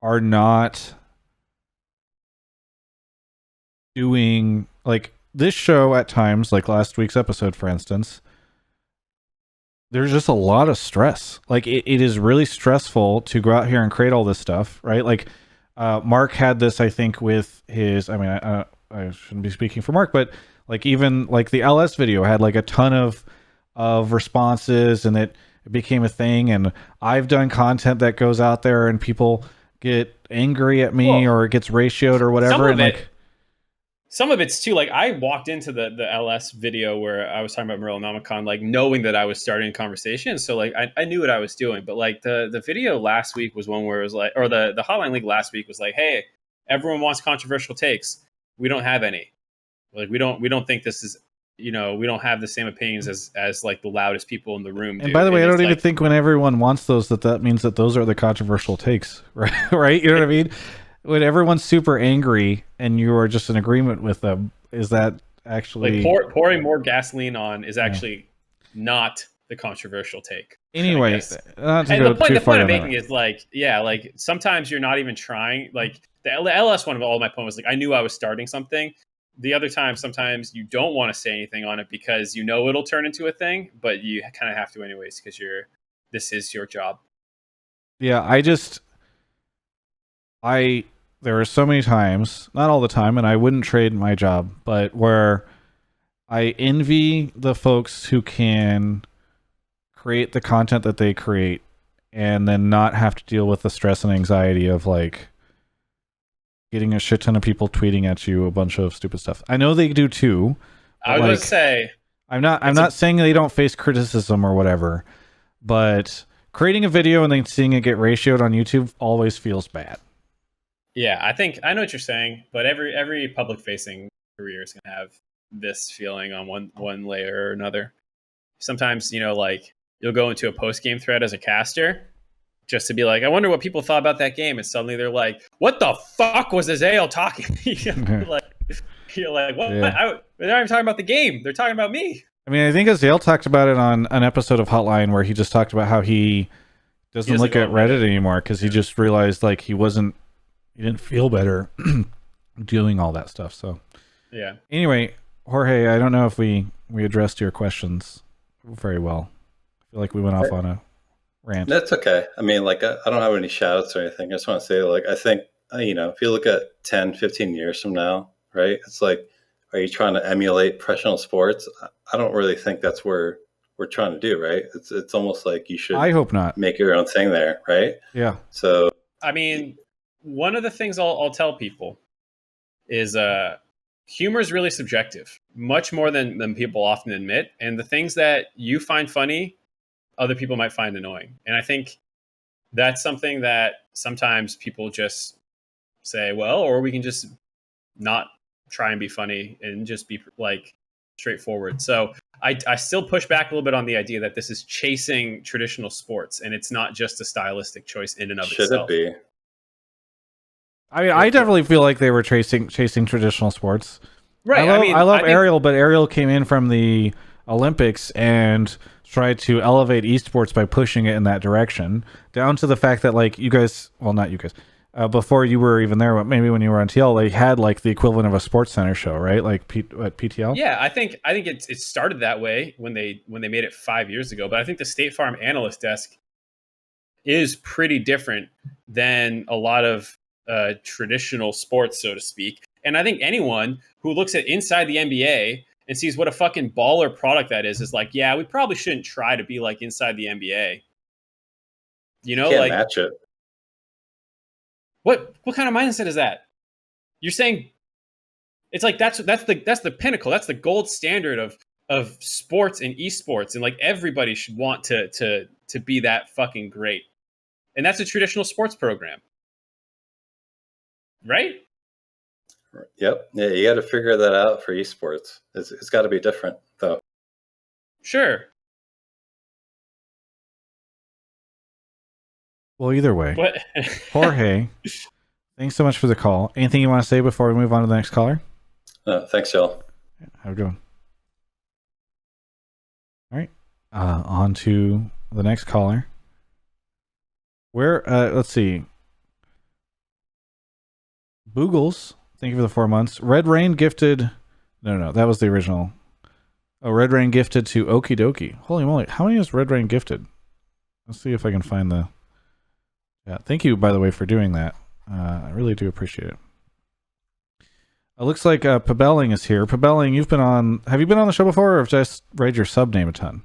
are not doing like this show at times, like last week's episode, for instance. There's just a lot of stress. Like it is really stressful to go out here and create all this stuff, right? Like Mark had this, I think, with his. I mean, I shouldn't be speaking for Mark, but like even like the LS video had like a ton of responses, and it became a thing. And I've done content that goes out there, and people get angry at me, or it gets ratioed or whatever, and like. Some of it's too, like I walked into the LS video where I was talking about Morellonomicon, like knowing that I was starting a conversation. So like I knew what I was doing, but like the video last week was one where it was like, or the Hotline League last week was like, hey, everyone wants controversial takes. We don't have any. Like we don't think this is, we don't have the same opinions as like the loudest people in the room. And by the way, I don't even think when everyone wants those that means that those are the controversial takes, right? Right? You know what I mean? When everyone's super angry and you are just in agreement with them, is that actually like pouring more gasoline on is actually not the controversial take? Anyway, the point I'm making is like, yeah, like sometimes you're not even trying. Like the LS one of all my point was like, I knew I was starting something. The other time, sometimes you don't want to say anything on it because you know it'll turn into a thing, but you kind of have to anyways because this is your job. Yeah, there are so many times, not all the time, and I wouldn't trade my job, but where I envy the folks who can create the content that they create and then not have to deal with the stress and anxiety of like getting a shit ton of people tweeting at you a bunch of stupid stuff. I know they do too. I was going to say, I'm not saying they don't face criticism or whatever, but creating a video and then seeing it get ratioed on YouTube always feels bad. Yeah, I know what you're saying, but every public facing career is gonna have this feeling on one layer or another. Sometimes, like you'll go into a post game thread as a caster just to be like, I wonder what people thought about that game, and suddenly they're like, what the fuck was Azael talking? You're like, what? Yeah. They're not even talking about the game. They're talking about me. I mean, I think Azael talked about it on an episode of Hotline where he just talked about how he doesn't look at Reddit anymore because he just realized like he didn't feel better doing all that stuff. So yeah. Anyway, Jorge, I don't know if we addressed your questions very well. I feel like we went off on a rant. That's okay. I mean, like I don't have any shout outs or anything. I just want to say, like, I think, if you look at 10, 15 years from now, right, it's like, are you trying to emulate professional sports? I don't really think that's where we're trying to do, right? It's almost like you should, I hope not, make your own thing there, right? Yeah. So I mean, one of the things I'll tell people is humor is really subjective, much more than people often admit. And the things that you find funny, other people might find annoying. And I think that's something that sometimes people just say, well, or we can just not try and be funny and just be like straightforward. So I still push back a little bit on the idea that this is chasing traditional sports and it's not just a stylistic choice in and of itself. Should it be? I mean, I definitely feel like they were chasing traditional sports. Right. I love Ariel, but Ariel came in from the Olympics and tried to elevate esports by pushing it in that direction, down to the fact that like you guys, well, not you guys, before you were even there, but maybe when you were on TL, they had like the equivalent of a Sports Center show, right? Like PTL. Yeah, I think it started that way when they made it 5 years ago. But I think the State Farm analyst desk is pretty different than a lot of traditional sports, so to speak. And I think anyone who looks at inside the NBA and sees what a fucking baller product that is like, yeah, we probably shouldn't try to be like inside the NBA. You know, can't like match it. What kind of mindset is that? You're saying it's like that's the pinnacle, that's the gold standard of sports and esports, and like everybody should want to be that fucking great. And that's a traditional sports program. Right? Yep. Yeah, you got to figure that out for esports. It's got to be different, though. Sure. Well, either way, Jorge, thanks so much for the call. Anything you want to say before we move on to the next caller? Thanks, y'all. How we doing? All right. On to the next caller. Where? Let's see. Boogles, thank you for the 4 months. Red Rain gifted. No, that was the original. Oh, Red Rain gifted to Okie Dokie. Holy moly, how many is Red Rain gifted? Let's see if I can find the. Yeah, thank you, by the way, for doing that. I really do appreciate it. It looks like Pabelling is here. Pabelling, you've been on. Have you been on the show before, or have just read your sub name a ton?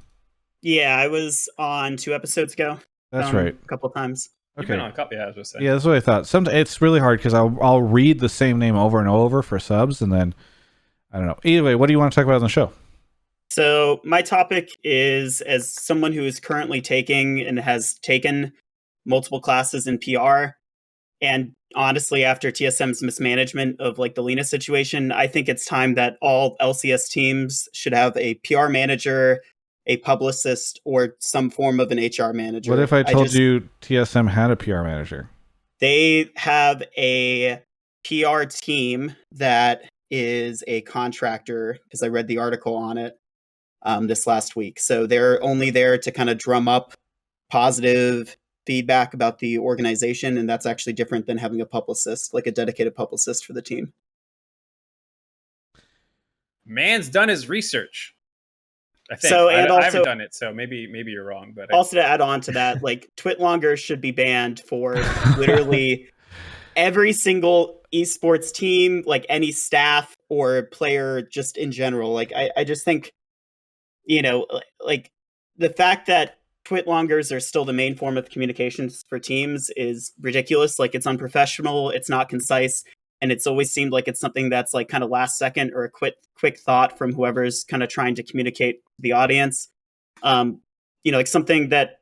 Yeah, I was on 2 episodes ago. That's right. A couple times. You've been on a couple, yeah, I was just saying. Yeah, that's what I thought. It's really hard because I'll read the same name over and over for subs, and then I don't know. Either way, what do you want to talk about on the show? So my topic is, as someone who is currently taking and has taken multiple classes in PR, and honestly, after TSM's mismanagement of like the Lena situation, I think it's time that all LCS teams should have a PR manager, a publicist, or some form of an HR manager. What if I told you TSM had a PR manager? They have a PR team that is a contractor, because I read the article on it this last week. So they're only there to kind of drum up positive feedback about the organization, and that's actually different than having a publicist, like a dedicated publicist for the team. Man's done his research. I think. So, I and also, haven't done it, so maybe you're wrong. But also to add on to that, like Twitlonger should be banned for literally every single esports team, like any staff or player, just in general. Like I just think, like the fact that Twitlongers are still the main form of communications for teams is ridiculous. Like it's unprofessional, it's not concise, and it's always seemed like it's something that's like kind of last second or a quick thought from whoever's kind of trying to communicate to the audience. Like something that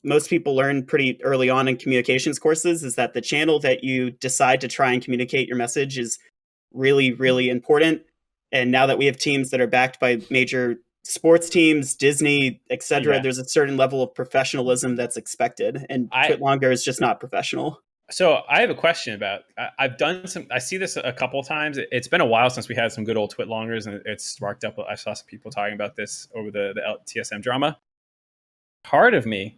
most people learn pretty early on in communications courses is that the channel that you decide to try and communicate your message is really, really important. And now that we have teams that are backed by major sports teams, Disney, etc., there's a certain level of professionalism that's expected, and Twitlonger is just not professional. So I have a question about. I've done some. I see this a couple of times. It's been a while since we had some good old Twitlongers, and it's sparked up. I saw some people talking about this over the TSM drama. Part of me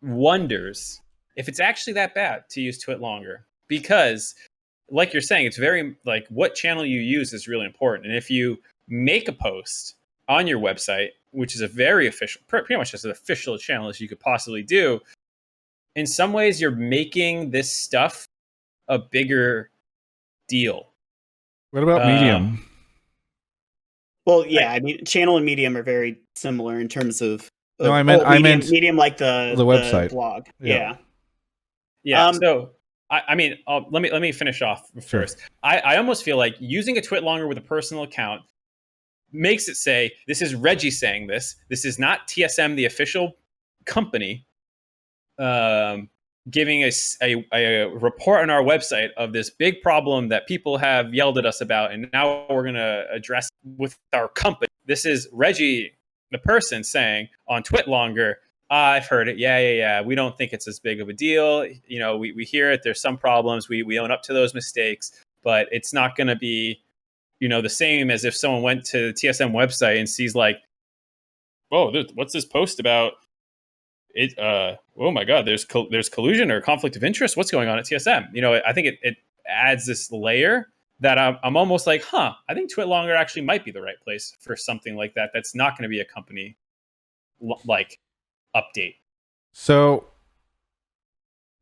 wonders if it's actually that bad to use Twitlonger, because, like you're saying, it's very like what channel you use is really important, and if you make a post on your website, which is a very official, pretty much as official channel as you could possibly do, in some ways you're making this stuff a bigger deal. What about Medium? Well, yeah, I mean, channel and Medium are very similar in terms of. No, I meant Medium, like the website, the blog. Yeah. So I mean, let me finish off first. Sure. I almost feel like using a Twitlonger with a personal account makes it say, this is Reggie saying this. This is not TSM, the official company, giving us a report on our website of this big problem that people have yelled at us about, and now we're going to address with our company. This is Reggie, the person, saying on Twitlonger, I've heard it. Yeah. We don't think it's as big of a deal. We hear it. There's some problems. We own up to those mistakes, but it's not going to be the same as if someone went to the TSM website and sees like, oh, what's this post about? It oh my God, there's collusion or conflict of interest. What's going on at TSM? I think it adds this layer that I'm almost like, I think Twitlonger actually might be the right place for something like that. That's not going to be a company like update. So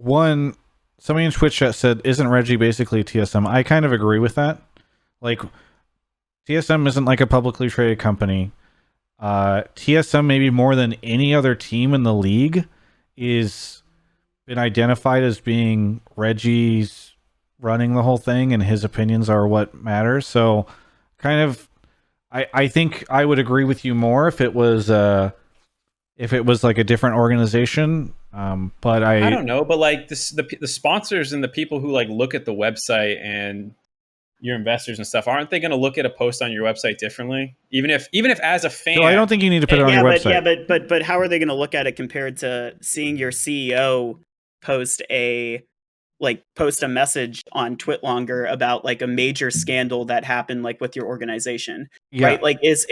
somebody in Twitch chat said, isn't Reggie basically TSM? I kind of agree with that. Like, TSM isn't like a publicly traded company. TSM, maybe more than any other team in the league, is been identified as being Reggie's running the whole thing, and his opinions are what matters. So, kind of, I think I would agree with you more if it was like a different organization. But I don't know. But like the sponsors and the people who like look at the website and your investors and stuff, aren't they going to look at a post on your website differently? Even if as a fan, no, I don't think you need to put it on your website. But how are they going to look at it compared to seeing your CEO post a like post a message on TwitLonger about like a major scandal that happened like with your organization, right? Like is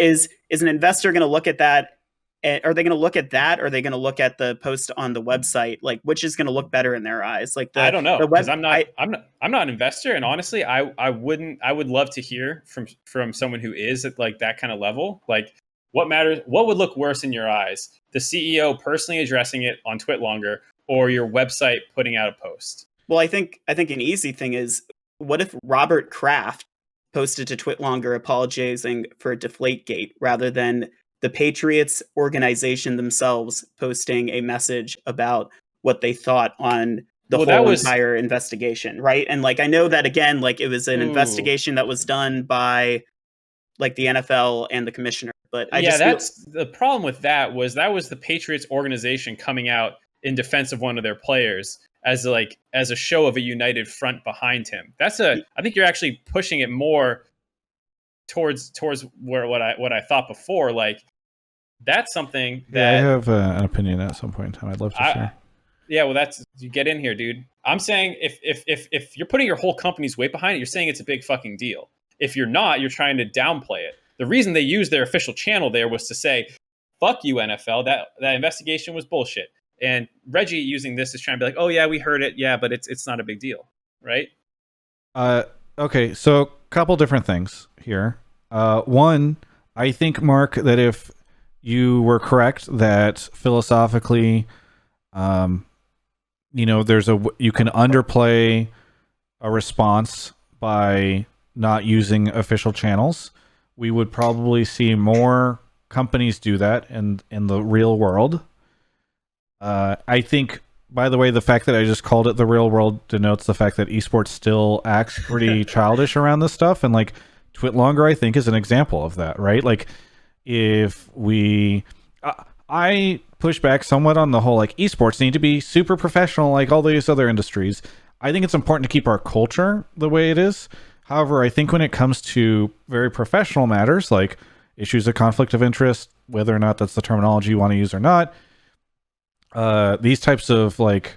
an investor going to look at that? Are they going to look at that? Or are they going to look at the post on the website? Like, which is going to look better in their eyes? Like, I don't know, because I'm not an investor, and honestly, I would love to hear from someone who is at like that kind of level. Like, what matters? What would look worse in your eyes? The CEO personally addressing it on TwitLonger, or your website putting out a post? Well, I think an easy thing is, what if Robert Kraft posted to TwitLonger apologizing for Deflategate rather than the Patriots organization themselves posting a message about what they thought on the whole entire investigation, right? And like, I know that again, like it was an investigation that was done by like the NFL and the commissioner, but that's the problem with that was the Patriots organization coming out in defense of one of their players as a show of a united front behind him. I think you're actually pushing it more towards where what I thought before. Like, that's something that I have an opinion at some point in time I'd love to share. Yeah, well, you get in here, dude. I'm saying if you're putting your whole company's weight behind it, you're saying it's a big fucking deal. If you're not, you're trying to downplay it. The reason they used their official channel there was to say, fuck you, NFL, that investigation was bullshit. And Reggie using this is trying to be like, oh yeah, we heard it, yeah, but it's not a big deal, right? Okay, so a couple different things here. One, I think, Mark, that if you were correct that philosophically, you can underplay a response by not using official channels. We would probably see more companies do that in the real world. I think, by the way, the fact that I just called it the real world denotes the fact that esports still acts pretty childish around this stuff. And like TwitLonger, I think, is an example of that, right? Like, if I push back somewhat on the whole, like, esports need to be super professional like all these other industries. I think it's important to keep our culture the way it is. However, I think when it comes to very professional matters, like issues of conflict of interest, whether or not that's the terminology you want to use or not, these types of, like,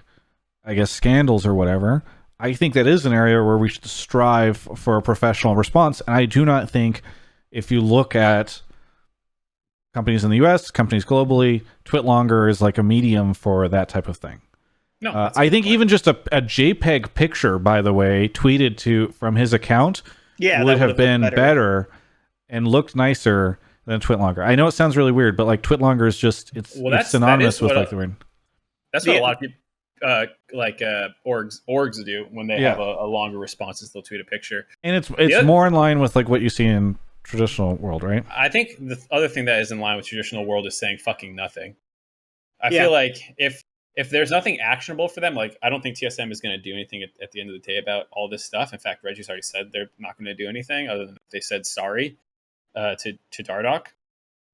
I guess, scandals or whatever, I think that is an area where we should strive for a professional response. And I do not think, if you look at companies in the US, companies globally, TwitLonger is like a medium for that type of thing. No, I think even just a JPEG picture, by the way, tweeted from his account, would have been better and looked nicer than TwitLonger. I know it sounds really weird, but like TwitLonger is just it's synonymous with like the word. That's what a lot of people orgs do when they have a longer response. They'll tweet a picture, and it's more in line with like what you see in traditional world, right? I think the other thing that is in line with traditional world is saying fucking nothing. I feel like if there's nothing actionable for them, like, I don't think TSM is going to do anything at the end of the day about all this stuff. In fact, Reggie's already said they're not going to do anything other than they said sorry to Dardoch.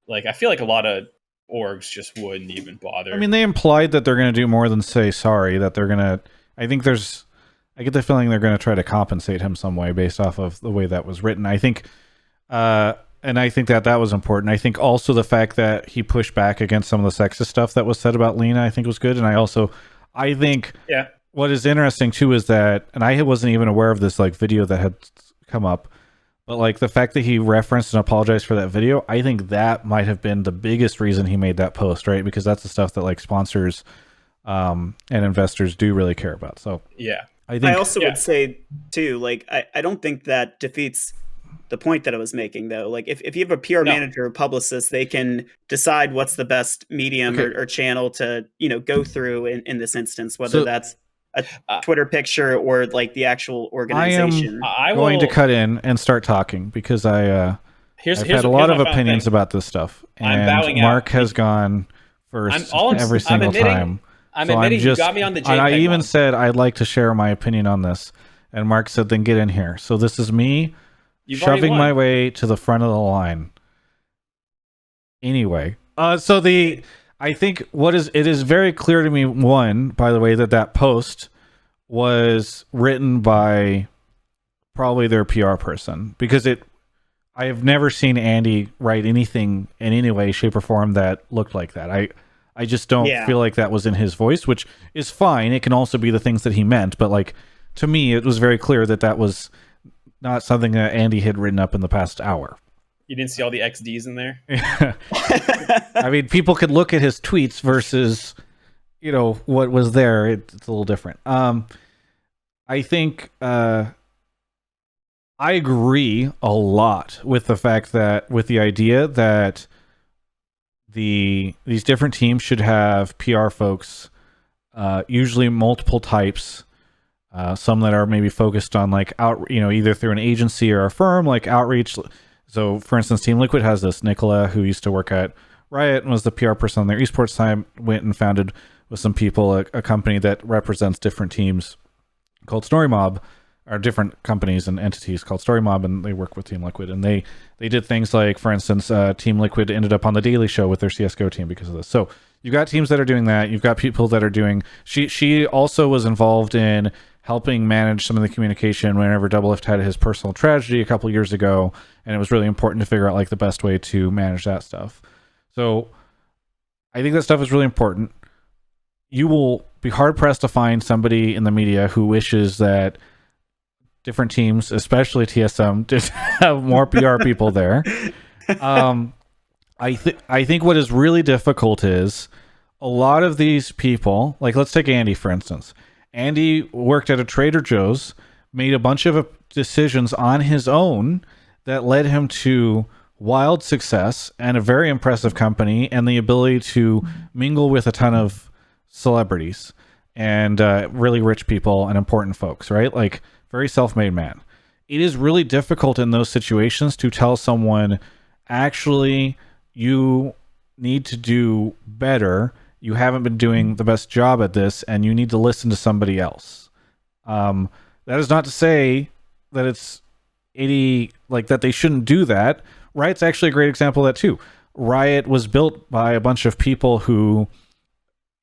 Like, I feel like a lot of orgs just wouldn't even bother. I mean, they implied that they're going to do more than say sorry, that they're going to, I get the feeling they're going to try to compensate him some way based off of the way that was written. I think, and I think that was important. I think also the fact that he pushed back against some of the sexist stuff that was said about Lena, I think was good. And I think what is interesting too is that, and I wasn't even aware of this like video that had come up, but like the fact that he referenced and apologized for that video, I think that might have been the biggest reason he made that post, right? Because that's the stuff that like sponsors and investors do really care about. So I also would say too, like, I don't think that defeats the point that I was making, though. Like, if you have a PR manager or publicist, they can decide what's the best medium or channel to go through in this instance, whether that's a Twitter picture or like the actual organization. I'm going to cut in and start talking because I've had a lot of opinions about this stuff, and Mark has gone first every single time. I'm admitting you got me on the JPEG. I even said I'd like to share my opinion on this, and Mark said, "Then get in here." So this is me shoving my way to the front of the line. Anyway, I think it is very clear to me, one, by the way, that post was written by probably their PR person, because I have never seen Andy write anything in any way, shape, or form that looked like that. I just don't feel like that was in his voice, which is fine. It can also be the things that he meant, but like, to me, it was very clear that that was not something that Andy had written up in the past hour. You didn't see all the XDs in there? I mean, people could look at his tweets versus, what was there. It's a little different. I think I agree a lot with the fact that, with the idea that these different teams should have PR folks, usually multiple types, some that are maybe focused on like either through an agency or a firm, like outreach. So, for instance, Team Liquid has this. Nicola, who used to work at Riot and was the PR person on their esports time, went and founded with some people a company that represents different teams called Story Mob, or different companies and entities called Story Mob, and they work with Team Liquid. And they did things like, for instance, Team Liquid ended up on The Daily Show with their CSGO team because of this. So you've got teams that are doing that. You've got people that are doing... She also was involved in helping manage some of the communication whenever Doublelift had his personal tragedy a couple years ago, and it was really important to figure out like the best way to manage that stuff. So I think that stuff is really important. You will be hard-pressed to find somebody in the media who wishes that different teams, especially TSM, just have more PR people there. I think what is really difficult is a lot of these people, like let's take Andy, for instance. Andy worked at a Trader Joe's, made a bunch of decisions on his own that led him to wild success and a very impressive company and the ability to mingle with a ton of celebrities and really rich people and important folks, right? Like, very self-made man. It is really difficult in those situations to tell someone, actually, you need to do better. You haven't been doing the best job at this, and you need to listen to somebody else. That is not to say that it's that they shouldn't do that. Riot's actually a great example of that too. Riot was built by a bunch of people who,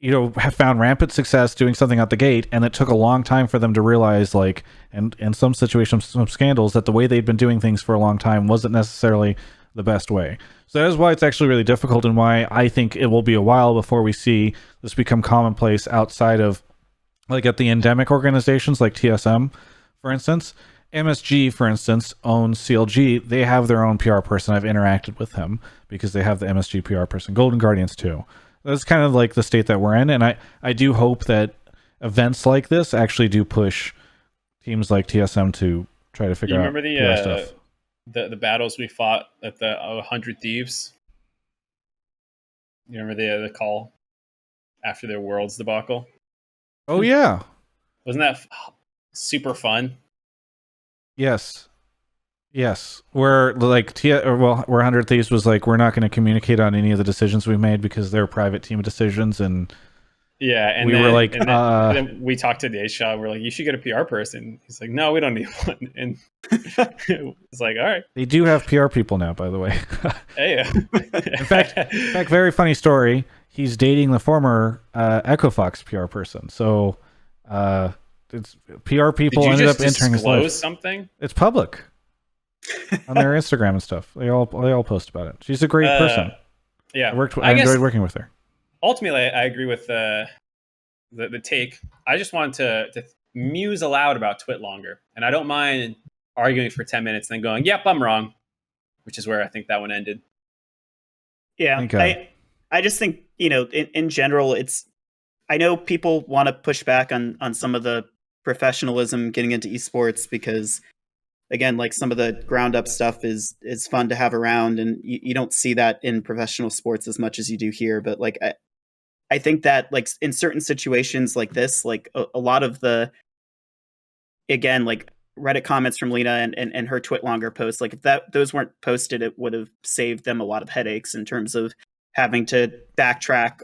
have found rampant success doing something out the gate, and it took a long time for them to realize, like, and in some situations, some scandals, that the way they'd been doing things for a long time wasn't necessarily the best way. So that is why it's actually really difficult, and why I think it will be a while before we see this become commonplace outside of, like, at the endemic organizations like TSM, for instance. MSG, for instance, owns CLG. They have their own PR person. I've interacted with him because they have the MSG PR person. Golden Guardians too. That's kind of like the state that we're in, and I do hope that events like this actually do push teams like TSM to try to figure out PR stuff. The battles we fought at the 100 Thieves? You remember the call after their Worlds debacle? Oh, yeah. Wasn't that super fun? Yes. Where like where 100 Thieves was like, we're not going to communicate on any of the decisions we made because they're private team decisions, and and we were like, then we talked to Dayshaw. We're like, you should get a PR person. He's like, no, we don't need one. And it's like, all right. They do have PR people now, by the way. Hey. in fact, very funny story. He's dating the former Echo Fox PR person. So it's PR people ended up entering his life. Something? It's public on their Instagram and stuff. They all post about it. She's a great person. Yeah, I enjoyed working with her. Ultimately, I agree with the take. I just wanted to muse aloud about Twit longer, and I don't mind arguing for 10 minutes and then going, "Yep, I'm wrong," which is where I think that one ended. Yeah, I just think in general, I know people want to push back on some of the professionalism getting into esports because, again, like some of the ground up stuff is fun to have around, and you don't see that in professional sports as much as you do here. But like I think that like in certain situations like this, like a lot of the, again, like Reddit comments from Lena and her Twitlonger posts, like if those weren't posted, it would have saved them a lot of headaches in terms of having to backtrack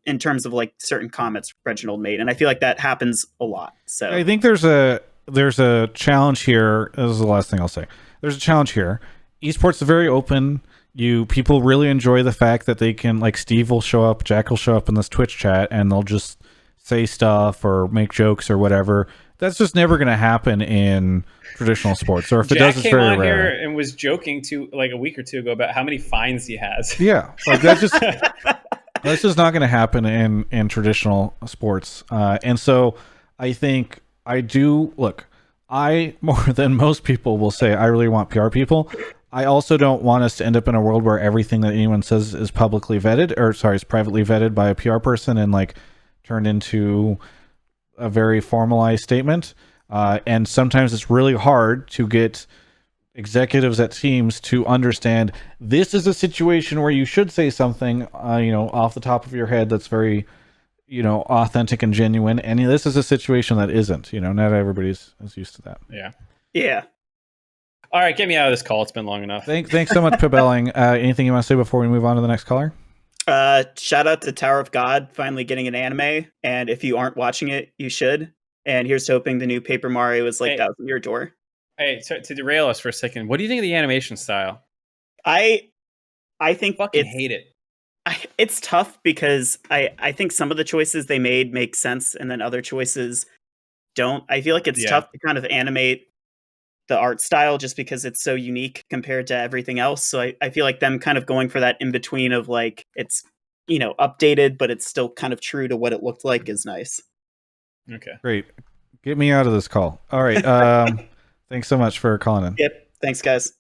in terms of like certain comments Reginald made. And I feel like that happens a lot. So I think there's a challenge here. This is the last thing I'll say. There's a challenge here. Esports is very open. People really enjoy the fact that they can, like, Steve will show up, Jack will show up in this Twitch chat, and they'll just say stuff or make jokes or whatever. That's just never going to happen in traditional sports. Or if it does, it's very rare. Jack came on here and was joking like a week or two ago about how many fines he has. Yeah, like that's just not going to happen in traditional sports. And so I think I do look. I more than most people will say I really want PR people. I also don't want us to end up in a world where everything that anyone says is publicly vetted, or sorry, is privately vetted by a PR person and like turned into a very formalized statement. And sometimes it's really hard to get executives at teams to understand this is a situation where you should say something, off the top of your head that's very, authentic and genuine. And this is a situation that isn't. Not everybody's is used to that. Yeah. Yeah. All right, get me out of this call. It's been long enough. Thanks so much, Pibelling. Anything you want to say before we move on to the next caller? Shout out to Tower of God finally getting an anime, and if you aren't watching it, you should. And here's hoping the new Paper Mario is like out your door. Hey, so to derail us for a second, what do you think of the animation style? I think fucking hate it. It's tough because I think some of the choices they made make sense, and then other choices don't. I feel like it's tough to kind of animate the art style just because it's so unique compared to everything else. So I feel like them kind of going for that in between of like it's updated, but it's still kind of true to what it looked like is nice. Okay, great. Get me out of this call. All right. Thanks so much for calling in. Yep. Thanks, guys.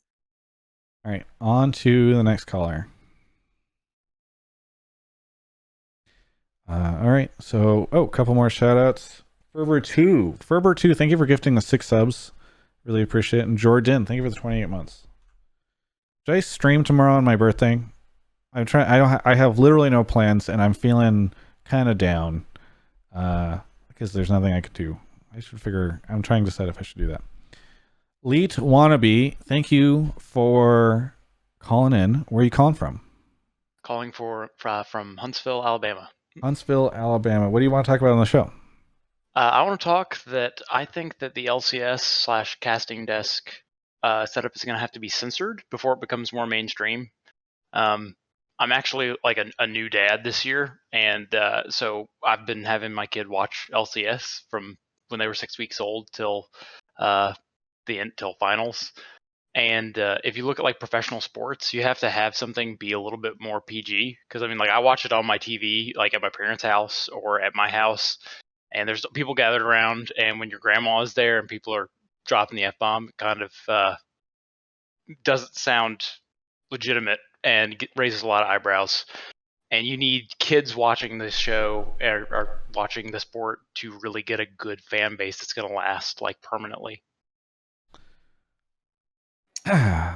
All right, on to the next caller. All right, so a couple more shout outs. Ferber2, thank you for gifting the 6 subs. Really appreciate it. And Jordan, thank you for the 28 months. Should I stream tomorrow on my birthday? I have literally no plans, and I'm feeling kind of down because there's nothing I could do. I'm trying to decide if I should do that. Leet Wannabe, thank you for calling in. Where are you calling from? Calling from Huntsville, Alabama. Huntsville, Alabama. What do you want to talk about on the show? I want to talk that I think that the LCS/casting desk setup is going to have to be censored before it becomes more mainstream. I'm actually like a new dad this year, and so I've been having my kid watch LCS from when they were 6 weeks old till finals. And if you look at like professional sports, you have to have something be a little bit more PG. Because I mean, like I watch it on my TV, like at my parents' house or at my house, and there's people gathered around. And when your grandma is there and people are dropping the F-bomb, it kind of doesn't sound legitimate and raises a lot of eyebrows. And you need kids watching this show or watching the sport to really get a good fan base that's going to last like permanently.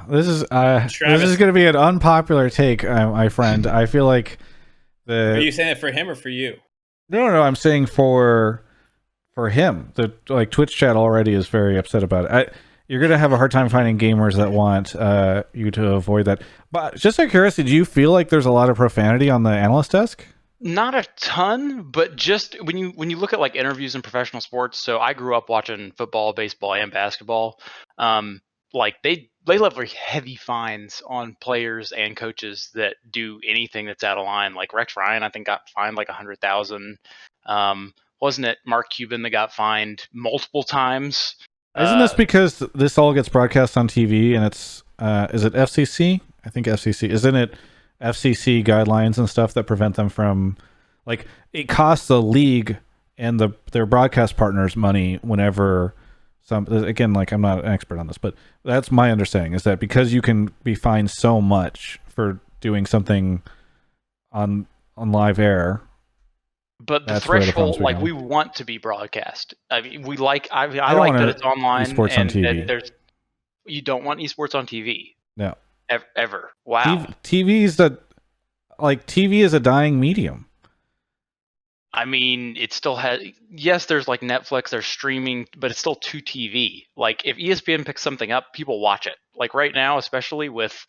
This is going to be an unpopular take, my friend. I feel like Are you saying it for him or for you? No. I'm saying for him. The Twitch chat already is very upset about it. You're going to have a hard time finding gamers that want you to avoid that. But just out of curiosity, do you feel like there's a lot of profanity on the analyst desk? Not a ton, but just when you look at like interviews in professional sports. So I grew up watching football, baseball, and basketball. Like they level heavy fines on players and coaches that do anything that's out of line. Like Rex Ryan, I think got fined like $100,000. Wasn't it Mark Cuban that got fined multiple times? Isn't this because this all gets broadcast on TV and it's is it FCC? I think FCC. Isn't it FCC guidelines and stuff that prevent them from, like, it costs the league and their broadcast partners money whenever again, like, I'm not an expert on this, but that's my understanding, is that because you can be fined so much for doing something on live air. But the threshold, like, we want to be broadcast. I mean, I like that it's online. Esports on TV. You don't want esports on TV. No. Ever. Wow. TV is a dying medium. I mean, it still has. Yes, there's like Netflix, there's streaming, but it's still to TV. Like if ESPN picks something up, people watch it. Like right now, especially with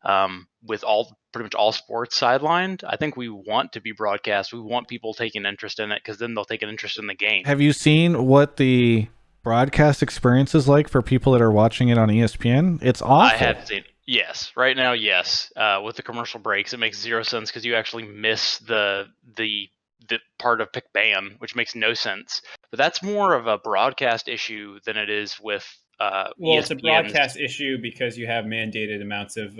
pretty much all sports sidelined, I think we want to be broadcast. We want people taking interest in it because then they'll take an interest in the game. Have you seen what the broadcast experience is like for people that are watching it on ESPN? It's awful. I have seen it. Yes, right now, yes. With the commercial breaks, it makes zero sense because you actually miss the part of pick ban, which makes no sense. But that's more of a broadcast issue than it is with well, it's a broadcast issue because you have mandated amounts of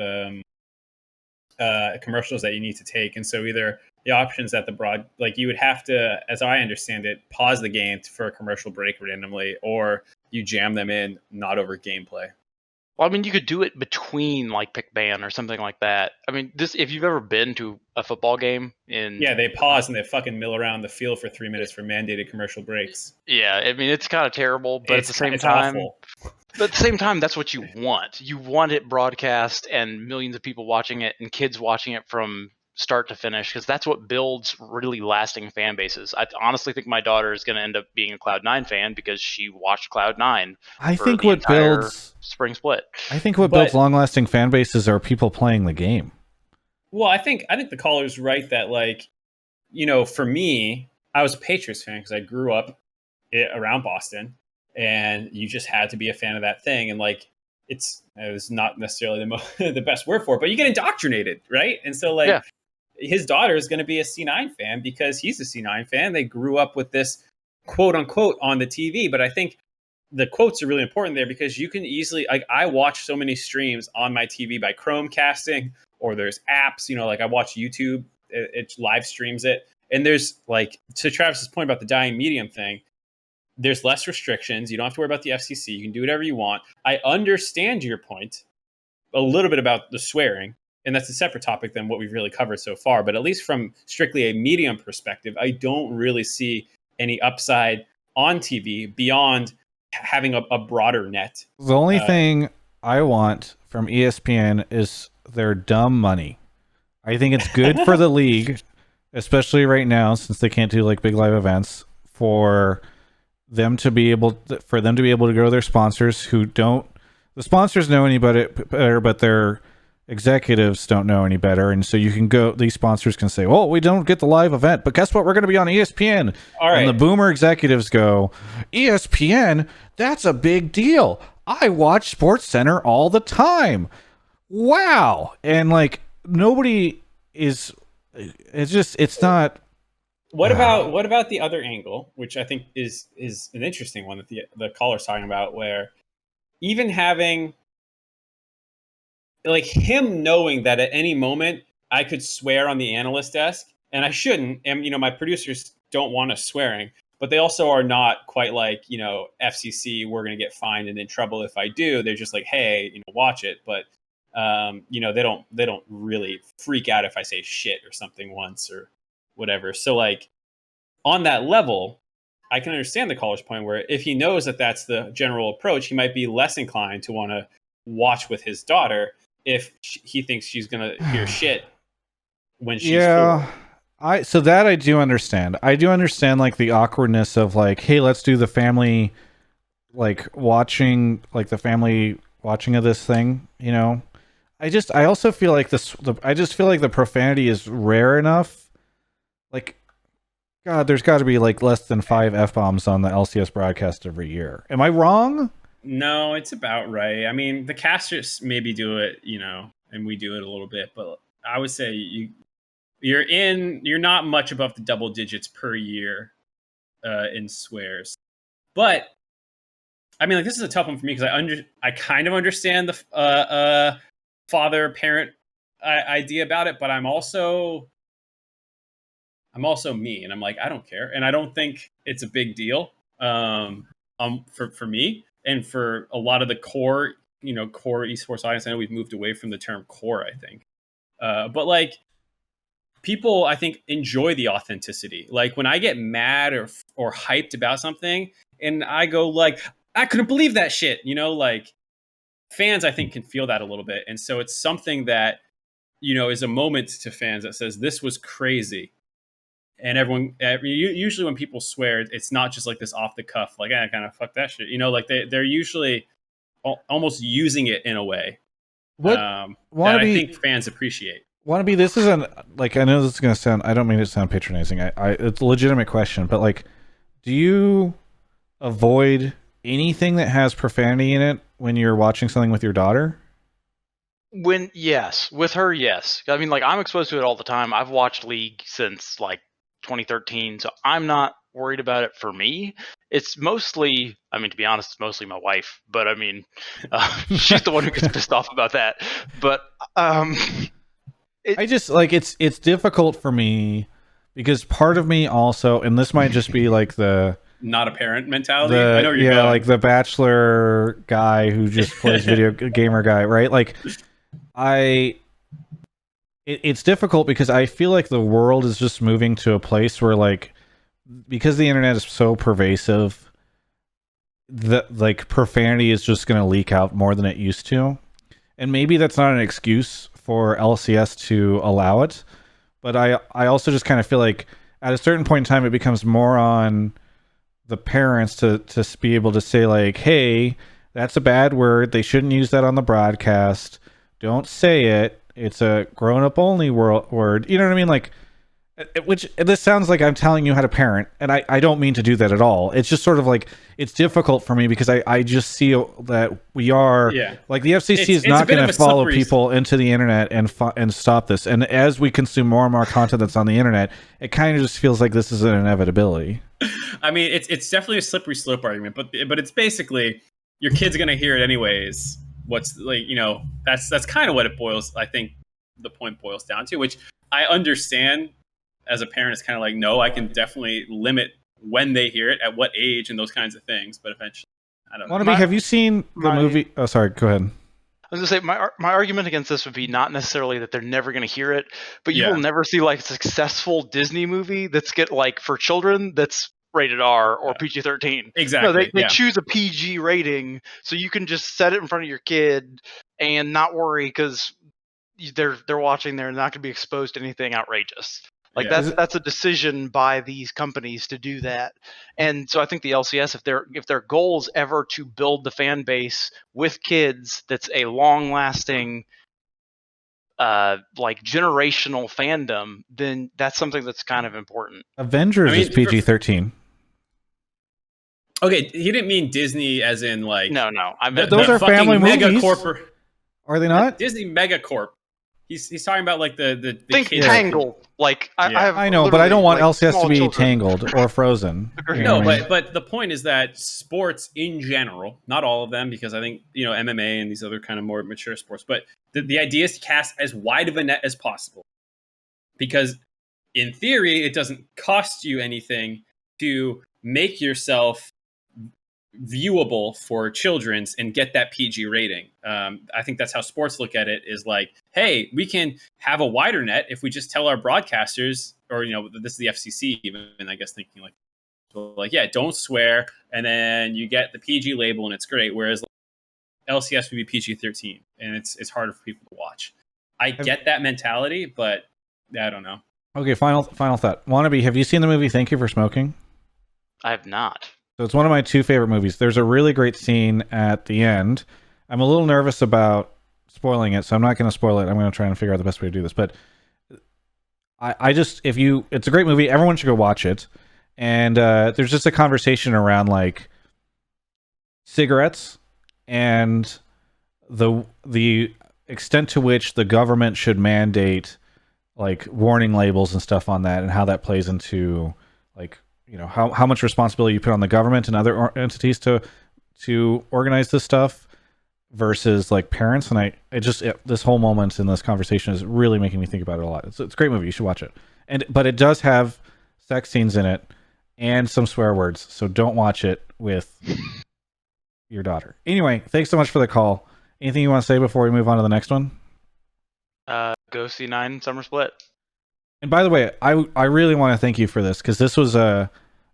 commercials that you need to take, and so either the options at the broad, like you would have to, as I understand it, pause the game for a commercial break randomly, or you jam them in, not over gameplay. Well, I mean, you could do it between like pick ban or something like that. I mean, this if you've ever been to a football game yeah, they pause and they fucking mill around the field for 3 minutes for mandated commercial breaks. Yeah, I mean, it's kind of terrible, but It's at the same it's time, awful. but at the same time, that's what you want. You want it broadcast and millions of people watching it and kids watching it from start to finish, because that's what builds really lasting fan bases. I honestly think my daughter is going to end up being a Cloud9 fan because she watched Cloud9 I for think the what entire builds spring split. I think what builds long-lasting fan bases are people playing the game. Well, I think the caller's right that, like, you know, for me, I was a Patriots fan because I grew up around Boston, and you just had to be a fan of that thing. And like, it was not necessarily the best word for it, but you get indoctrinated, right? And so like, his daughter is going to be a C9 fan because he's a C9 fan. They grew up with this quote unquote on the TV. But I think the quotes are really important there because you can easily, like, I watch so many streams on my TV by Chromecasting, or there's apps, you know, like I watch YouTube, it live streams it. And there's, like, to Travis's point about the dying medium thing, there's less restrictions. You don't have to worry about the FCC. You can do whatever you want. I understand your point a little bit about the swearing, and that's a separate topic than what we've really covered so far. But at least from strictly a medium perspective, I don't really see any upside on TV beyond having a broader net. The only thing I want from ESPN is their dumb money. I think it's good for the league, especially right now since they can't do like big live events, for them to be able to grow their sponsors who don't. The sponsors know any better, but their executives don't know any better, and so you can go. These sponsors can say, "Well, we don't get the live event, but guess what? We're going to be on ESPN." All right. And the boomer executives go, "ESPN? That's a big deal. I watch Sports Center all the time. Wow!" And like nobody is. It's not. What about the other angle, which I think is an interesting one that the caller's talking about, where even having, like, him knowing that at any moment I could swear on the analyst desk, and I shouldn't, and, you know, my producers don't want us swearing, but they also are not quite like, you know, FCC, we're going to get fined and in trouble if I do. They're just like, hey, you know, watch it. But, you know, they don't really freak out if I say shit or something once or whatever. So like, on that level, I can understand the caller's point where if he knows that that's the general approach, he might be less inclined to want to watch with his daughter if he thinks she's going to hear shit when she's four. So that I do understand. I do understand like the awkwardness of like, hey, let's do the family watching of this thing, you know. I also feel like the profanity is rare enough. Like, God, there's got to be like less than 5 F-bombs on the LCS broadcast every year. Am I wrong? No, it's about right. I mean, the casters maybe do it, you know, and we do it a little bit, but I would say you're not much above the double digits per year in swears. But I mean, like, this is a tough one for me because I kind of understand the father parent idea about it, but I'm also me, and I'm like, I don't care, and I don't think it's a big deal for me and for a lot of the core esports audience. I know we've moved away from the term core, I think, but like, people I think enjoy the authenticity. Like when I get mad or hyped about something, and I go like, I couldn't believe that shit, you know, like fans I think can feel that a little bit, and so it's something that, you know, is a moment to fans that says this was crazy. And usually when people swear, it's not just like this off the cuff, like, kind of fuck that shit. You know, like they're usually almost using it in a way that I think fans appreciate. This isn't like, I know this is going to sound, I don't mean it to sound patronizing. It's a legitimate question, but like, do you avoid anything that has profanity in it when you're watching something with your daughter? Yes, with her, yes. I mean, like, I'm exposed to it all the time. I've watched League since like 2013, so I'm not worried about it for me. It's mostly, I mean, to be honest, it's mostly my wife, but I mean, she's the one who gets pissed off about that. But I just like, it's difficult for me because part of me also, and this might just be like the not a parent mentality. I know where you're going. like the bachelor guy who just plays video gamer guy, right? Like it's difficult because I feel like the world is just moving to a place where, like, because the internet is so pervasive, that like profanity is just going to leak out more than it used to. And maybe that's not an excuse for LCS to allow it, but I also just kind of feel like at a certain point in time it becomes more on the parents to be able to say, like, hey, that's a bad word, they shouldn't use that on the broadcast, don't say it, it's a grown-up only word, you know what I mean? Like, which this sounds like I'm telling you how to parent, and I don't mean to do that at all. It's just sort of like, it's difficult for me because I just see that we are like, the FCC is not going to follow people into the internet and stop this. And as we consume more and more content that's on the internet, it kind of just feels like this is an inevitability. I mean, it's definitely a slippery slope argument, but it's basically your kid's going to hear it anyways. What's, like, you know, that's kind of what it boils. I think the point boils down to, which I understand. As a parent, it's kind of like, no, I can definitely limit when they hear it, at what age, and those kinds of things. But eventually, I don't know. Wannabe, have you seen the movie? Oh, sorry, go ahead. I was going to say, my argument against this would be not necessarily that they're never going to hear it, but you will never see like a successful Disney movie that's for children that's rated R or PG-13. Exactly. No, they choose a PG rating, so you can just set it in front of your kid and not worry because they're watching. They're not going to be exposed to anything outrageous. Like that's a decision by these companies to do that. And so I think the LCS, if their goal is ever to build the fan base with kids, that's a long lasting, like generational fandom, then that's something that's kind of important. Avengers is PG-13. Okay, he didn't mean Disney as in like no. I meant those are family movies. Are they not? Disney Megacorp. He's talking about like the think kids. Tangled. Like I know, but I don't want LCS to be children. Tangled or Frozen. No, but the point is that sports in general, not all of them, because I think, you know, MMA and these other kind of more mature sports, but the idea is to cast as wide of a net as possible, because in theory it doesn't cost you anything to make yourself viewable for children's and get that PG rating. I think that's how sports look at it, is like, hey, we can have a wider net if we just tell our broadcasters, or, you know, this is the FCC even, I guess, thinking like, so like, yeah, don't swear, and then you get the PG label and it's great. Whereas LCS would be PG-13 and it's harder for people to watch. I get that mentality, but I don't know. Okay, final thought. Wannabe, have you seen the movie Thank You for Smoking? I have not. So it's one of my two favorite movies. There's a really great scene at the end. I'm a little nervous about spoiling it, so I'm not going to spoil it. I'm going to try and figure out the best way to do this. But it's a great movie. Everyone should go watch it. And there's just a conversation around like cigarettes and the extent to which the government should mandate like warning labels and stuff on that, and how that plays into like, you know, how much responsibility you put on the government and other entities to organize this stuff versus like parents. And this whole moment in this conversation is really making me think about it a lot. It's a great movie. You should watch it. But it does have sex scenes in it and some swear words. So don't watch it with your daughter. Anyway, thanks so much for the call. Anything you want to say before we move on to the next one? Go C9 Summer Split. And by the way, I really want to thank you for this, because this was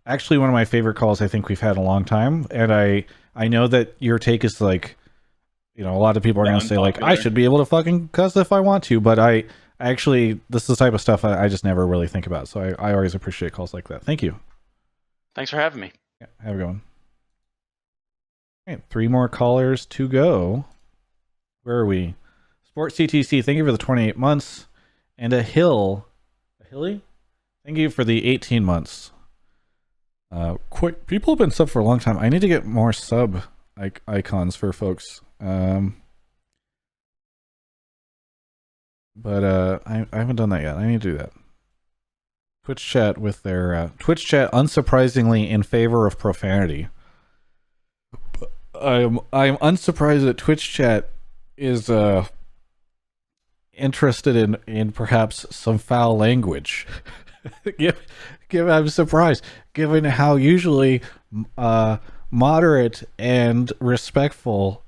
actually one of my favorite calls I think we've had in a long time. And I know that your take is like, you know, a lot of people are going to say like, I should be able to fucking cuss if I want to, but I actually, this is the type of stuff I just never really think about. So I always appreciate calls like that. Thank you. Thanks for having me. Yeah, have a good one. All right, 3 more callers to go. Where are we? Sports CTC, thank you for the 28 months. And Hilly, thank you for the 18 months. Quick, people have been sub for a long time. I need to get more sub icons for folks. But I haven't done that yet. I need to do that. Twitch chat with their Twitch chat, unsurprisingly in favor of profanity. I'm unsurprised that Twitch chat is interested in perhaps some foul language. I'm surprised, given how usually moderate and respectful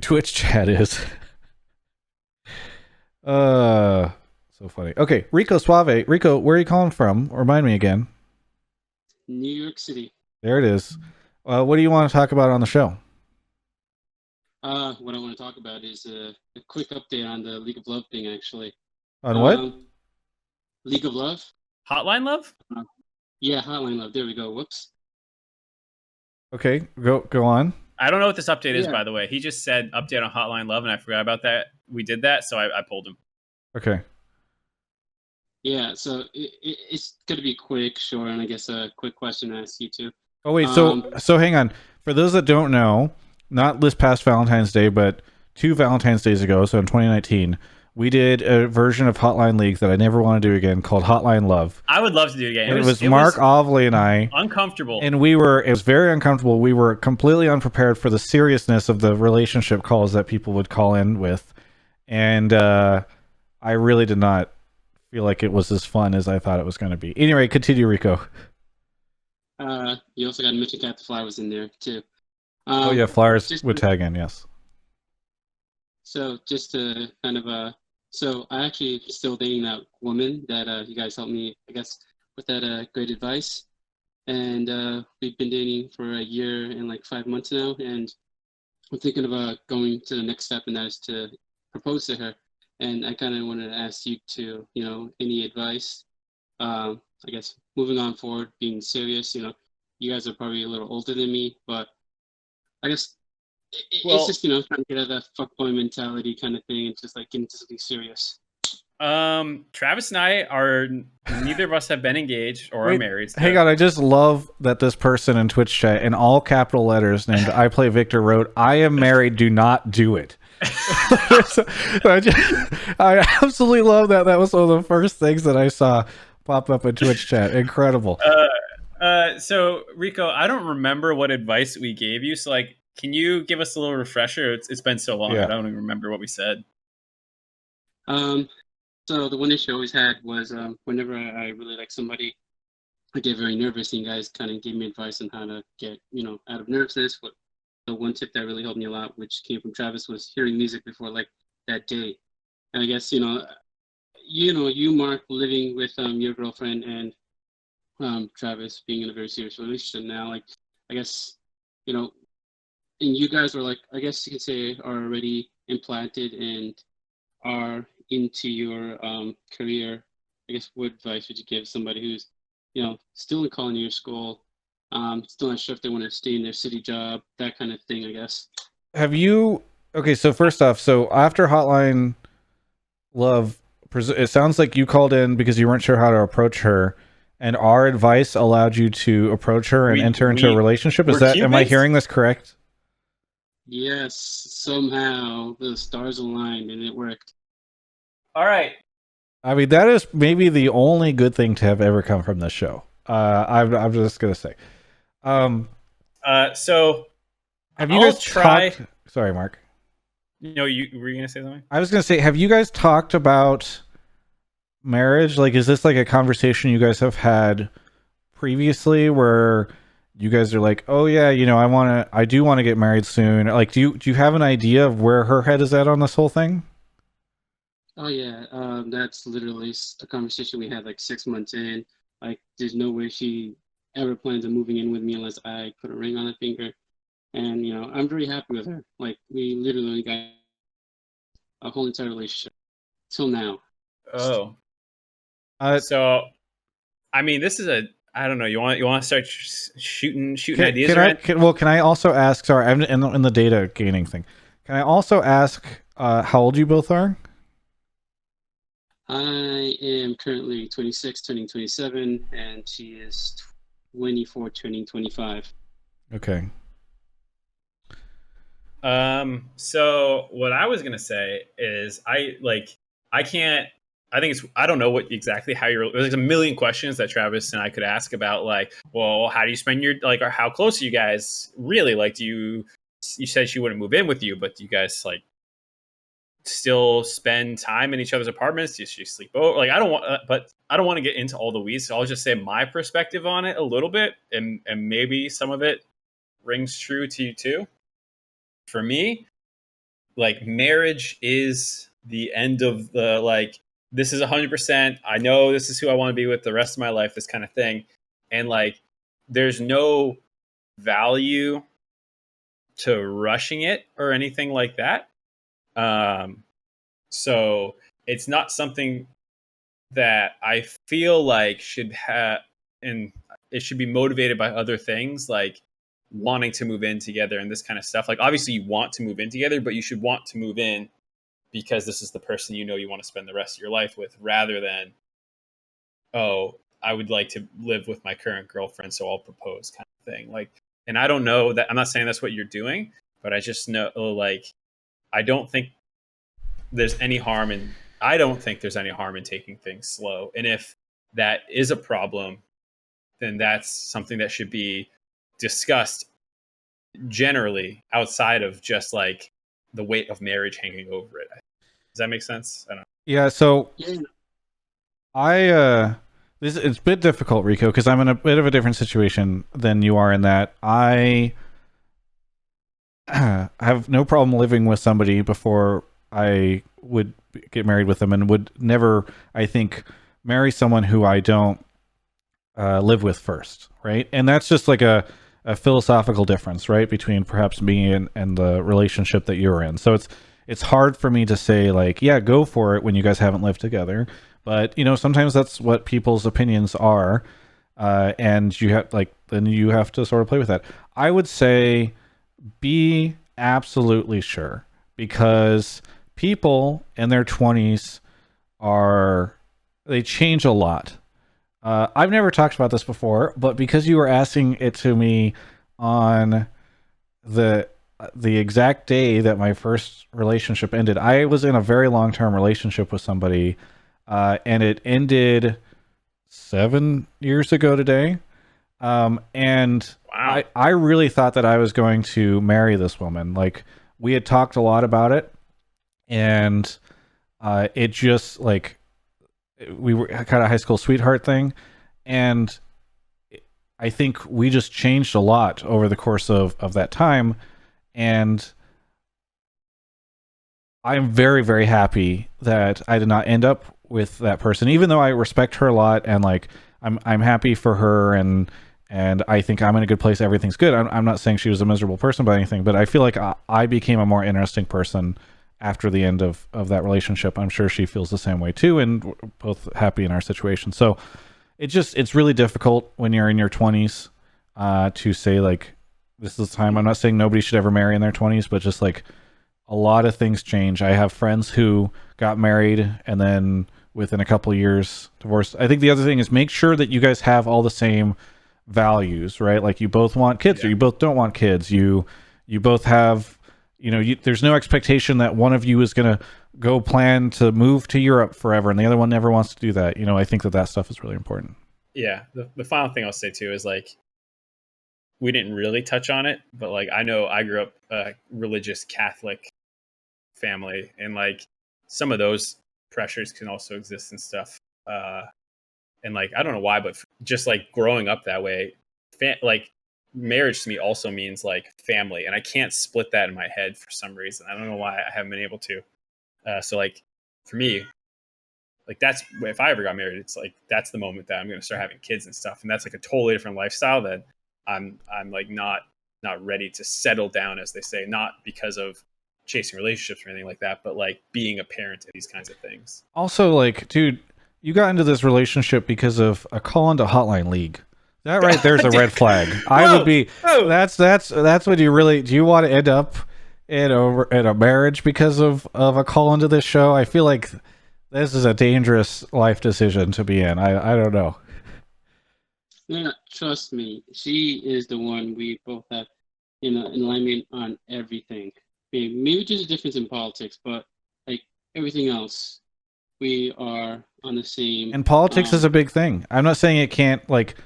Twitch chat is. So funny. Okay, Rico Suave. Rico, where are you calling from? Remind me again. New York City. There it is. What do you want to talk about on the show? What I want to talk about is a quick update on the League of Love thing, actually. On what? League of Love. Hotline Love? Yeah, Hotline Love. There we go. Whoops. Okay, go on. I don't know what this update is, by the way. He just said update on Hotline Love, and I forgot about that. We did that, so I pulled him. Okay. Yeah, so it's going to be quick, short, and I guess a quick question to ask you too. Oh wait, so hang on. For those that don't know, not this past Valentine's Day, but 2 Valentine's Days ago, so in 2019, we did a version of Hotline League that I never want to do again called Hotline Love. I would love to do it again. And it was Mark, Ovley, and I. Uncomfortable. And it was very uncomfortable. We were completely unprepared for the seriousness of the relationship calls that people would call in with. And I really did not feel like it was as fun as I thought it was going to be. Anyway, continue, Rico. You also got to mention Cat the Fly was in there too. Oh yeah, Flyers would tag in, yes. So just to kind of so I actually still dating that woman that you guys helped me, I guess, with that great advice. And we've been dating for a year and like 5 months now, and I'm thinking about going to the next step, and that is to propose to her. And I kind of wanted to ask you to, any advice. I guess moving on forward, being serious. You guys are probably a little older than me, but I guess it's just trying to get out of that fuckboy mentality kind of thing, and just like get into something serious. Travis and I are neither of us have been engaged or are married. So. Hang on, I just love that this person in Twitch chat in all capital letters named I Play Victor wrote, "I am married, do not do it." I absolutely love that. That was one of the first things that I saw pop up in Twitch chat. Incredible. So Rico, I don't remember what advice we gave you. So like, can you give us a little refresher? It's been so long. Yeah. I don't even remember what we said. So the one issue I always had was whenever I really like somebody, I get very nervous, and you guys kind of gave me advice on how to get, out of nervousness. But the one tip that really helped me a lot, which came from Travis, was hearing music before like that day. And I guess, you, Mark, living with your girlfriend, and Travis being in a very serious relationship now, like, I guess, and you guys are like, I guess you could say, are already implanted and are into your career. I guess what advice would you give somebody who's, still in culinary school, still not sure if they want to stay in their city job, that kind of thing, I guess. Okay, so first off, so after Hotline Love, it sounds like you called in because you weren't sure how to approach her, and our advice allowed you to approach her and enter into a relationship. Am I hearing this correct? Yes, somehow the stars aligned and it worked. All right. I mean, that is maybe the only good thing to have ever come from this show. I'm just gonna say. So have you guys talked? Sorry, Mark. No, you were you gonna say something? I was gonna say, have you guys talked about marriage? Like, is this like a conversation you guys have had previously, where you guys are like, oh yeah, I do want to get married soon. Like, do you have an idea of where her head is at on this whole thing? Oh yeah, that's literally a conversation we had like 6 months in. Like, there's no way she ever plans on moving in with me unless I put a ring on her finger. And I'm very happy with her. Like, we literally got a whole entire relationship till now. Oh. So, I mean, this is I don't know. You want to start shooting ideas around? Can I also ask? Sorry, I'm in the data gaining thing. Can I also ask how old you both are? I am currently 26, turning 27, and she is 24, turning 25. Okay. So what I was gonna say is I don't know what exactly how there's a million questions that Travis and I could ask about, like, well, how do you spend your, like, or how close are you guys really? Like, you said she wouldn't move in with you, but do you guys like still spend time in each other's apartments? Do you sleep over? Like, I don't want to get into all the weeds. So I'll just say my perspective on it a little bit, and maybe some of it rings true to you too. For me, like, marriage is the end of the, like, this is 100%. I know this is who I want to be with the rest of my life, this kind of thing. And like, there's no value to rushing it or anything like that. So it's not something that I feel like should have, and it should be motivated by other things, like wanting to move in together and this kind of stuff. Like, obviously you want to move in together, but you should want to move in because this is the person you know you want to spend the rest of your life with, rather than, oh, I would like to live with my current girlfriend, so I'll propose, kind of thing. Like, and I don't know that, I'm not saying that's what you're doing, but I just know, like, I don't think there's any harm in taking things slow. And if that is a problem, then that's something that should be discussed generally outside of just like the weight of marriage hanging over it. Does that make sense? I don't know. Yeah, so it's a bit difficult, Rico, because I'm in a bit of a different situation than you are, in that I have no problem living with somebody before I would get married with them, and would never, I think, marry someone who I don't live with first, right? And that's just like a philosophical difference, right, between perhaps me and the relationship that you're in. So it's hard for me to say, like, yeah, go for it when you guys haven't lived together. But, you know, sometimes that's what people's opinions are. And you have, like, then you have to sort of play with that. I would say be absolutely sure, because people in their 20s they change a lot. I've never talked about this before, but because you were asking it to me on the exact day that my first relationship ended, I was in a very long-term relationship with somebody, and it ended 7 years ago today. And wow. I really thought that I was going to marry this woman. Like, we had talked a lot about it, and it just, like, we were kind of high school sweetheart thing. And I think we just changed a lot over the course of that time. And I'm very, very happy that I did not end up with that person, even though I respect her a lot, and like, I'm happy for her, and I think I'm in a good place. Everything's good. I'm not saying she was a miserable person by anything, but I feel like I became a more interesting person after the end of that relationship. I'm sure she feels the same way too, and we're both happy in our situation. So it's really difficult when you're in your 20s to say, like, this is the time. I'm not saying nobody should ever marry in their 20s, but just like, a lot of things change. I have friends who got married and then within a couple of years divorced. I think the other thing is, make sure that you guys have all the same values, right? Like, you both want kids, or you both don't want kids. You both have, you know, there's no expectation that one of you is going to go plan to move to Europe forever and the other one never wants to do that. You know, I think that stuff is really important. Yeah. The final thing I'll say too is, like, we didn't really touch on it, but like, I know I grew up a religious Catholic family, and like, some of those pressures can also exist and stuff. And like, I don't know why, but just like growing up that way, like, marriage to me also means like family, and I can't split that in my head for some reason. I don't know why I haven't been able to. So like, for me, like, that's, if I ever got married, it's like, that's the moment that I'm going to start having kids and stuff. And that's like a totally different lifestyle that I'm like not ready to settle down, as they say, not because of chasing relationships or anything like that, but like being a parent and these kinds of things. Also, like, dude, you got into this relationship because of a call into Hotline League. That right there's a red flag. I would be. That's what you really. Do you want to end up in a marriage because of a call into this show? I feel like this is a dangerous life decision to be in. I don't know. Yeah, trust me. She is the one we both have, you know, alignment on everything. Maybe just a difference in politics, but like everything else, we are on the same. And politics is a big thing. I'm not saying it can't, like,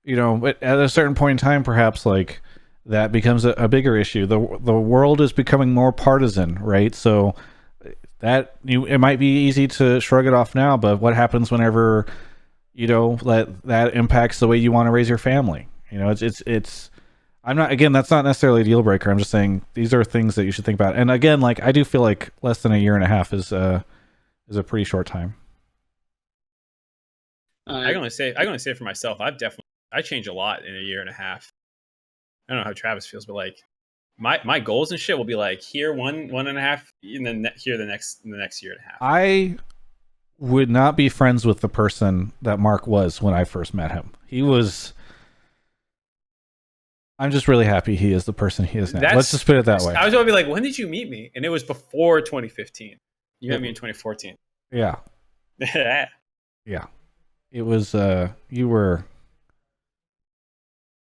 you know, but at a certain point in time, perhaps, like, that becomes a bigger issue. The world is becoming more partisan, right? So it might be easy to shrug it off now, but what happens whenever that impacts the way you want to raise your family? It's I'm not, again, that's not necessarily a deal breaker. I'm just saying these are things that you should think about. And again, like, I do feel like less than a year and a half is a pretty short time. I can only say for myself, I changed a lot in a year and a half. I don't know how Travis feels, but like my goals and shit will be like here one and a half, and then here the next year and a half. I would not be friends with the person that Mark was when I first met him. I'm just really happy he is the person he is now. Let's just put it that way. I was going to be like, when did you meet me? And it was before 2015. You met me in 2014. Yeah. Yeah. It was, you were...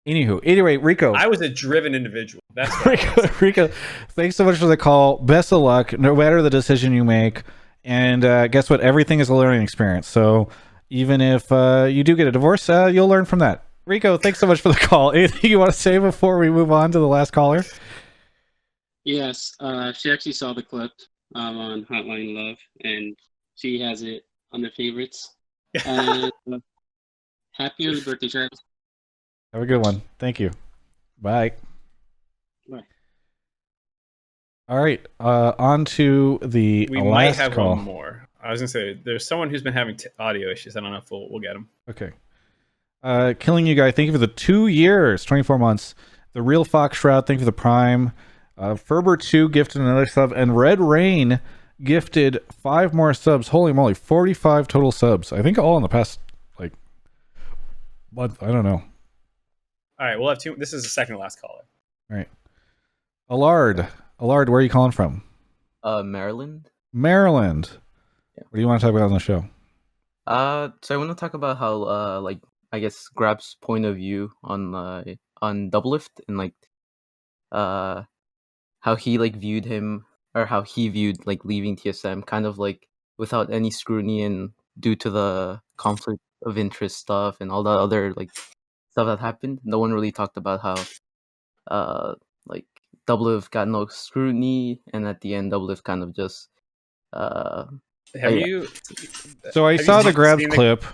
Anywho, anyway, Rico. I was a driven individual. That's Rico, thanks so much for the call. Best of luck, no matter the decision you make. And guess what? Everything is a learning experience. So even if you do get a divorce, you'll learn from that. Rico, thanks so much for the call. Anything you want to say before we move on to the last caller? Yes, she actually saw the clip on Hotline Love, and she has it on the favorites. And happy early birthday, Travis. Have a good one. Thank you. Bye. Bye. All right, on to the we last might have call. one more. I was going to say, there's someone who's been having audio issues. I don't know if we'll get them. Okay. Killing You Guy, thank you for the 2 years, 24 months. The Real Fox Shroud, thank you for the Prime. Ferber2 gifted another sub, and Red Rain gifted 5 more subs. Holy moly, 45 total subs. I think all in the past, like, month. I don't know. All right, we'll have 2. This is the second to last caller. All right. Allard, where are you calling from? Maryland. Maryland. Yeah. What do you want to talk about on the show? So I want to talk about how, like, I guess Grab's point of view on Doublelift, and like how he like viewed him, or how he viewed like leaving TSM kind of like without any scrutiny, and due to the conflict of interest stuff and all the other like stuff that happened. No one really talked about how like Doublelift got no scrutiny, and at the end Doublelift kind of just Have you? So I saw the Grabs clip.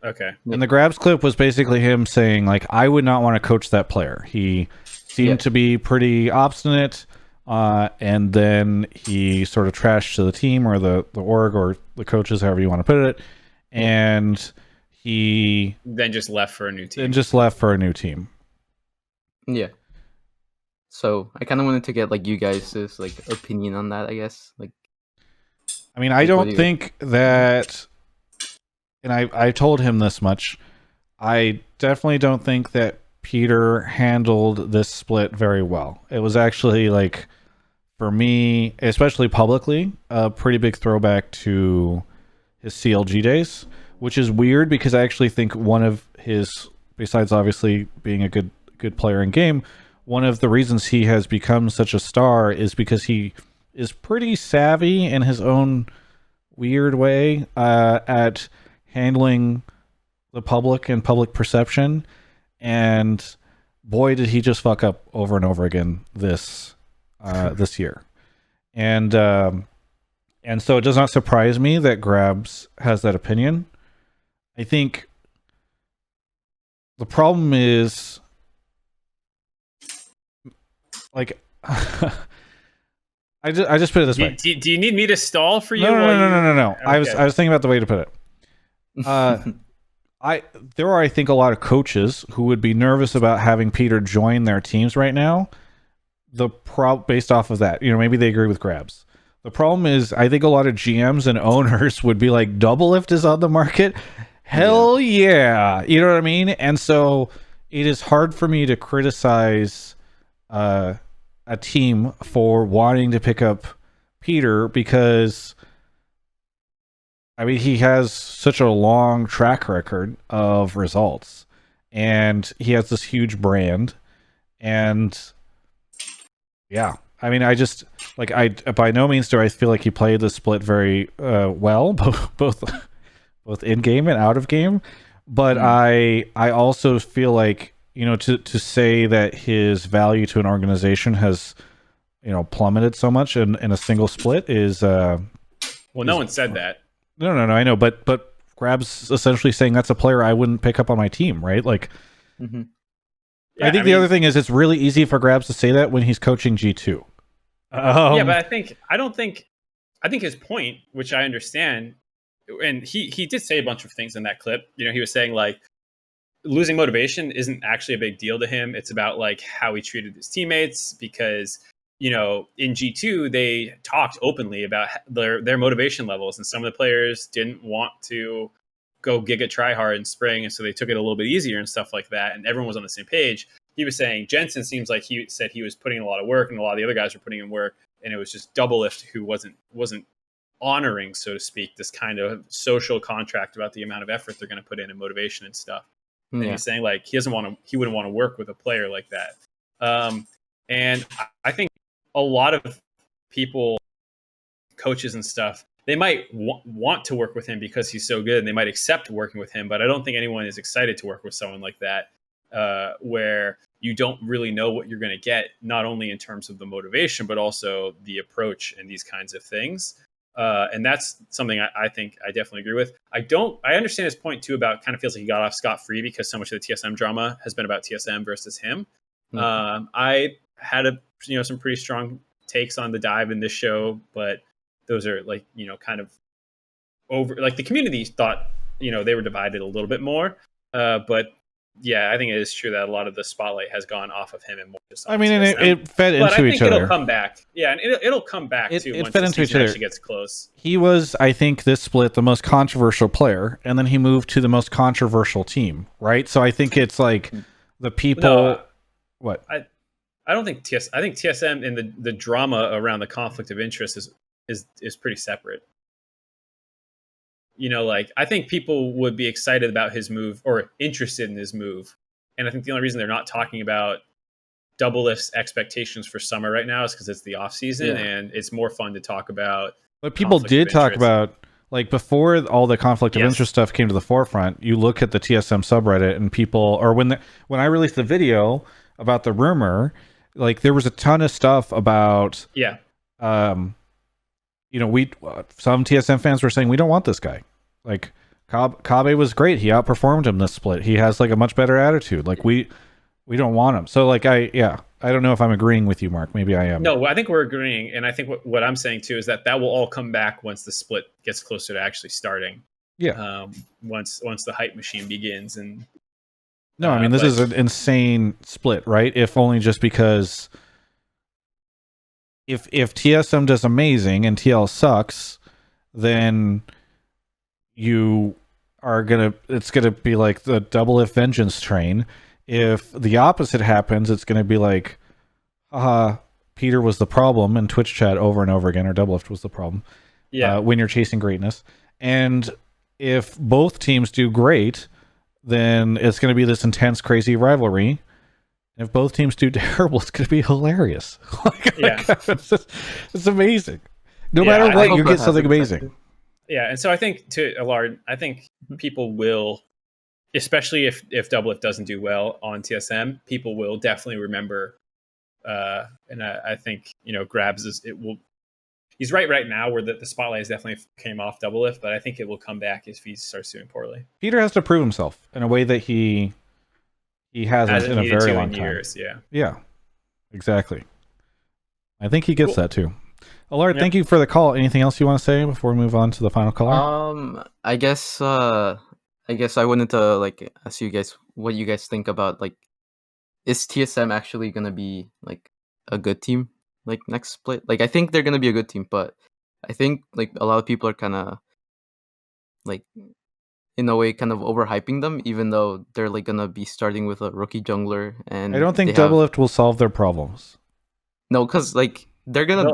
Okay. And the Grabs clip was basically him saying, like, I would not want to coach that player. He seemed to be pretty obstinate, and then he sort of trashed to the team or the org or the coaches, however you want to put it, and he then just left for a new team. Yeah. So I kind of wanted to get like you guys' like opinion on that, I guess. Like, I mean, I don't think that. And I told him this much. I definitely don't think that Peter handled this split very well. It was actually, like, for me, especially publicly, a pretty big throwback to his CLG days, which is weird because I actually think one of his, besides obviously being a good player in game, one of the reasons he has become such a star is because he is pretty savvy in his own weird way at handling the public and public perception, and boy did he just fuck up over and over again this year. And so it does not surprise me that Grabs has that opinion. I think the problem is, like, I just put it this way. Do you need me to stall for you? No. Okay. I was thinking about the way to put it. There are, I think, a lot of coaches who would be nervous about having Peter join their teams right now. Based off of that, maybe they agree with Grabs. The problem is, I think a lot of GMs and owners would be like, Doublelift is on the market. Hell yeah. You know what I mean? And so it is hard for me to criticize a team for wanting to pick up Peter because, I mean, he has such a long track record of results, and he has this huge brand, and yeah, I mean, I just, like, I by no means do I feel like he played the split very well, both in game and out of game, but I also feel like, to say that his value to an organization has, plummeted so much in a single split is Well, no one said that. No, I know, but Grab's essentially saying that's a player I wouldn't pick up on my team, right? Like, Mm-hmm. Yeah, I think the other thing is it's really easy for Grabs to say that when he's coaching G2. Yeah, but I think his point, which I understand, and he did say a bunch of things in that clip. You know, he was saying like losing motivation isn't actually a big deal to him. It's about like how he treated his teammates, because you know in G2 they talked openly about their motivation levels, and some of the players didn't want to go giga try hard in spring, and so they took it a little bit easier and stuff like that, and everyone was on the same page. He was saying Jensen seems like he said he was putting in a lot of work, and a lot of the other guys were putting in work, and it was just Doublelift who wasn't honoring, so to speak, this kind of social contract about the amount of effort they're going to put in and motivation and stuff. And he's saying like he wouldn't want to work with a player like that. And I think a lot of people, coaches and stuff, they might want to work with him because he's so good, and they might accept working with him. But I don't think anyone is excited to work with someone like that, where you don't really know what you're going to get, not only in terms of the motivation, but also the approach and these kinds of things. And that's something I think I definitely agree with. I understand his point too about kind of feels like he got off scot-free because so much of the TSM drama has been about TSM versus him. Mm-hmm. I had some pretty strong takes on the dive in this show, but those are like, kind of over, like the community thought, they were divided a little bit more. But yeah, I think it is true that a lot of the spotlight has gone off of him and more just on TSM. And it fed into each other. But I think it'll come back. Yeah, and it'll come back too once the season actually gets close. He was, I think, this split the most controversial player, and then he moved to the most controversial team, right? So I think it's like the people. No, what? I don't think I think TSM and the drama around the conflict of interest is pretty separate. Like I think people would be excited about his move or interested in his move. And I think the only reason they're not talking about Doublelift's expectations for summer right now is because it's the off season and it's more fun to talk about. But people did talk about, like, before all the conflict of interest stuff came to the forefront, you look at the TSM subreddit and people, or when I released the video about the rumor, like there was a ton of stuff about, some TSM fans were saying, we don't want this guy. Like Kabe was great. He outperformed him this split. He has like a much better attitude. Like we don't want him. So like I don't know if I'm agreeing with you, Mark. Maybe I am. No, I think we're agreeing. And I think what I'm saying too is that will all come back once the split gets closer to actually starting. Yeah. Once the hype machine begins. And no, I mean, this is an insane split, right? If only just because if TSM does amazing and TL sucks, then it's gonna be like the Doublelift vengeance train. If the opposite happens, it's gonna be like, Peter was the problem in Twitch chat over and over again, or Doublelift was the problem. Yeah. When you're chasing greatness. And if both teams do great, then it's gonna be this intense, crazy rivalry. And if both teams do terrible, it's gonna be hilarious. It's amazing. No matter what, you get something amazing. Yeah, and so I think people will, especially if Doublelift doesn't do well on TSM, people will definitely remember. And I think Grabs he's right now where the spotlight definitely came off Doublelift, but I think it will come back if he starts doing poorly. Peter has to prove himself in a way that he hasn't in a very long time. Years, yeah, exactly. I think he gets that too. Allard, thank you for the call. Anything else you want to say before we move on to the final caller? I guess I wanted to like ask you guys what you guys think about, like, is TSM actually gonna be like a good team like next split? Like I think they're gonna be a good team, but I think like a lot of people are kind of like in a way kind of overhyping them, even though they're like gonna be starting with a rookie jungler. And I don't think Doublelift will solve their problems. No, because like they're gonna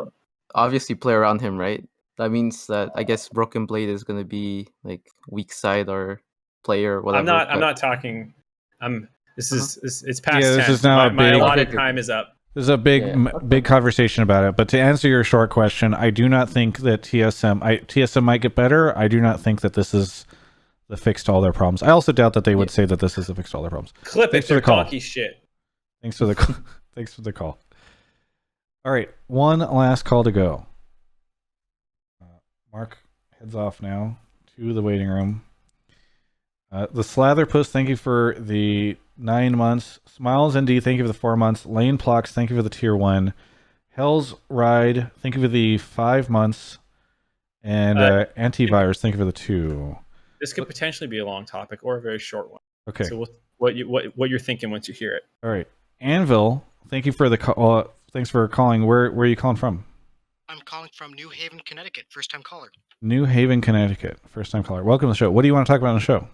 obviously play around him, right? That means that I guess Broken Blade is gonna be like weak side or player, whatever. I'm not talking. It's past 10. This is now my allotted time is up. There's a big conversation about it. But to answer your short question, I do not think that TSM might get better. I do not think that this is the fix to all their problems. I also doubt that they would say that this is the fix to all their problems. Clip it. They're donkey shit. Thanks for the call. All right, one last call to go. Mark, heads off now to the waiting room. The Slatherpuss, thank you for the 9 months. Smiles ND, thank you for the 4 months. Lane Plox, thank you for the tier 1. Hell's Ride, thank you for the 5 months. And Antivirus, thank you for the 2. This could potentially be a long topic or a very short one. Okay. So what you're thinking once you hear it. All right. Anvil, thank you for the call. Thanks for calling. Where are you calling from? I'm calling from New Haven, Connecticut. First time caller. New Haven, Connecticut. First time caller. Welcome to the show. What do you want to talk about on the show?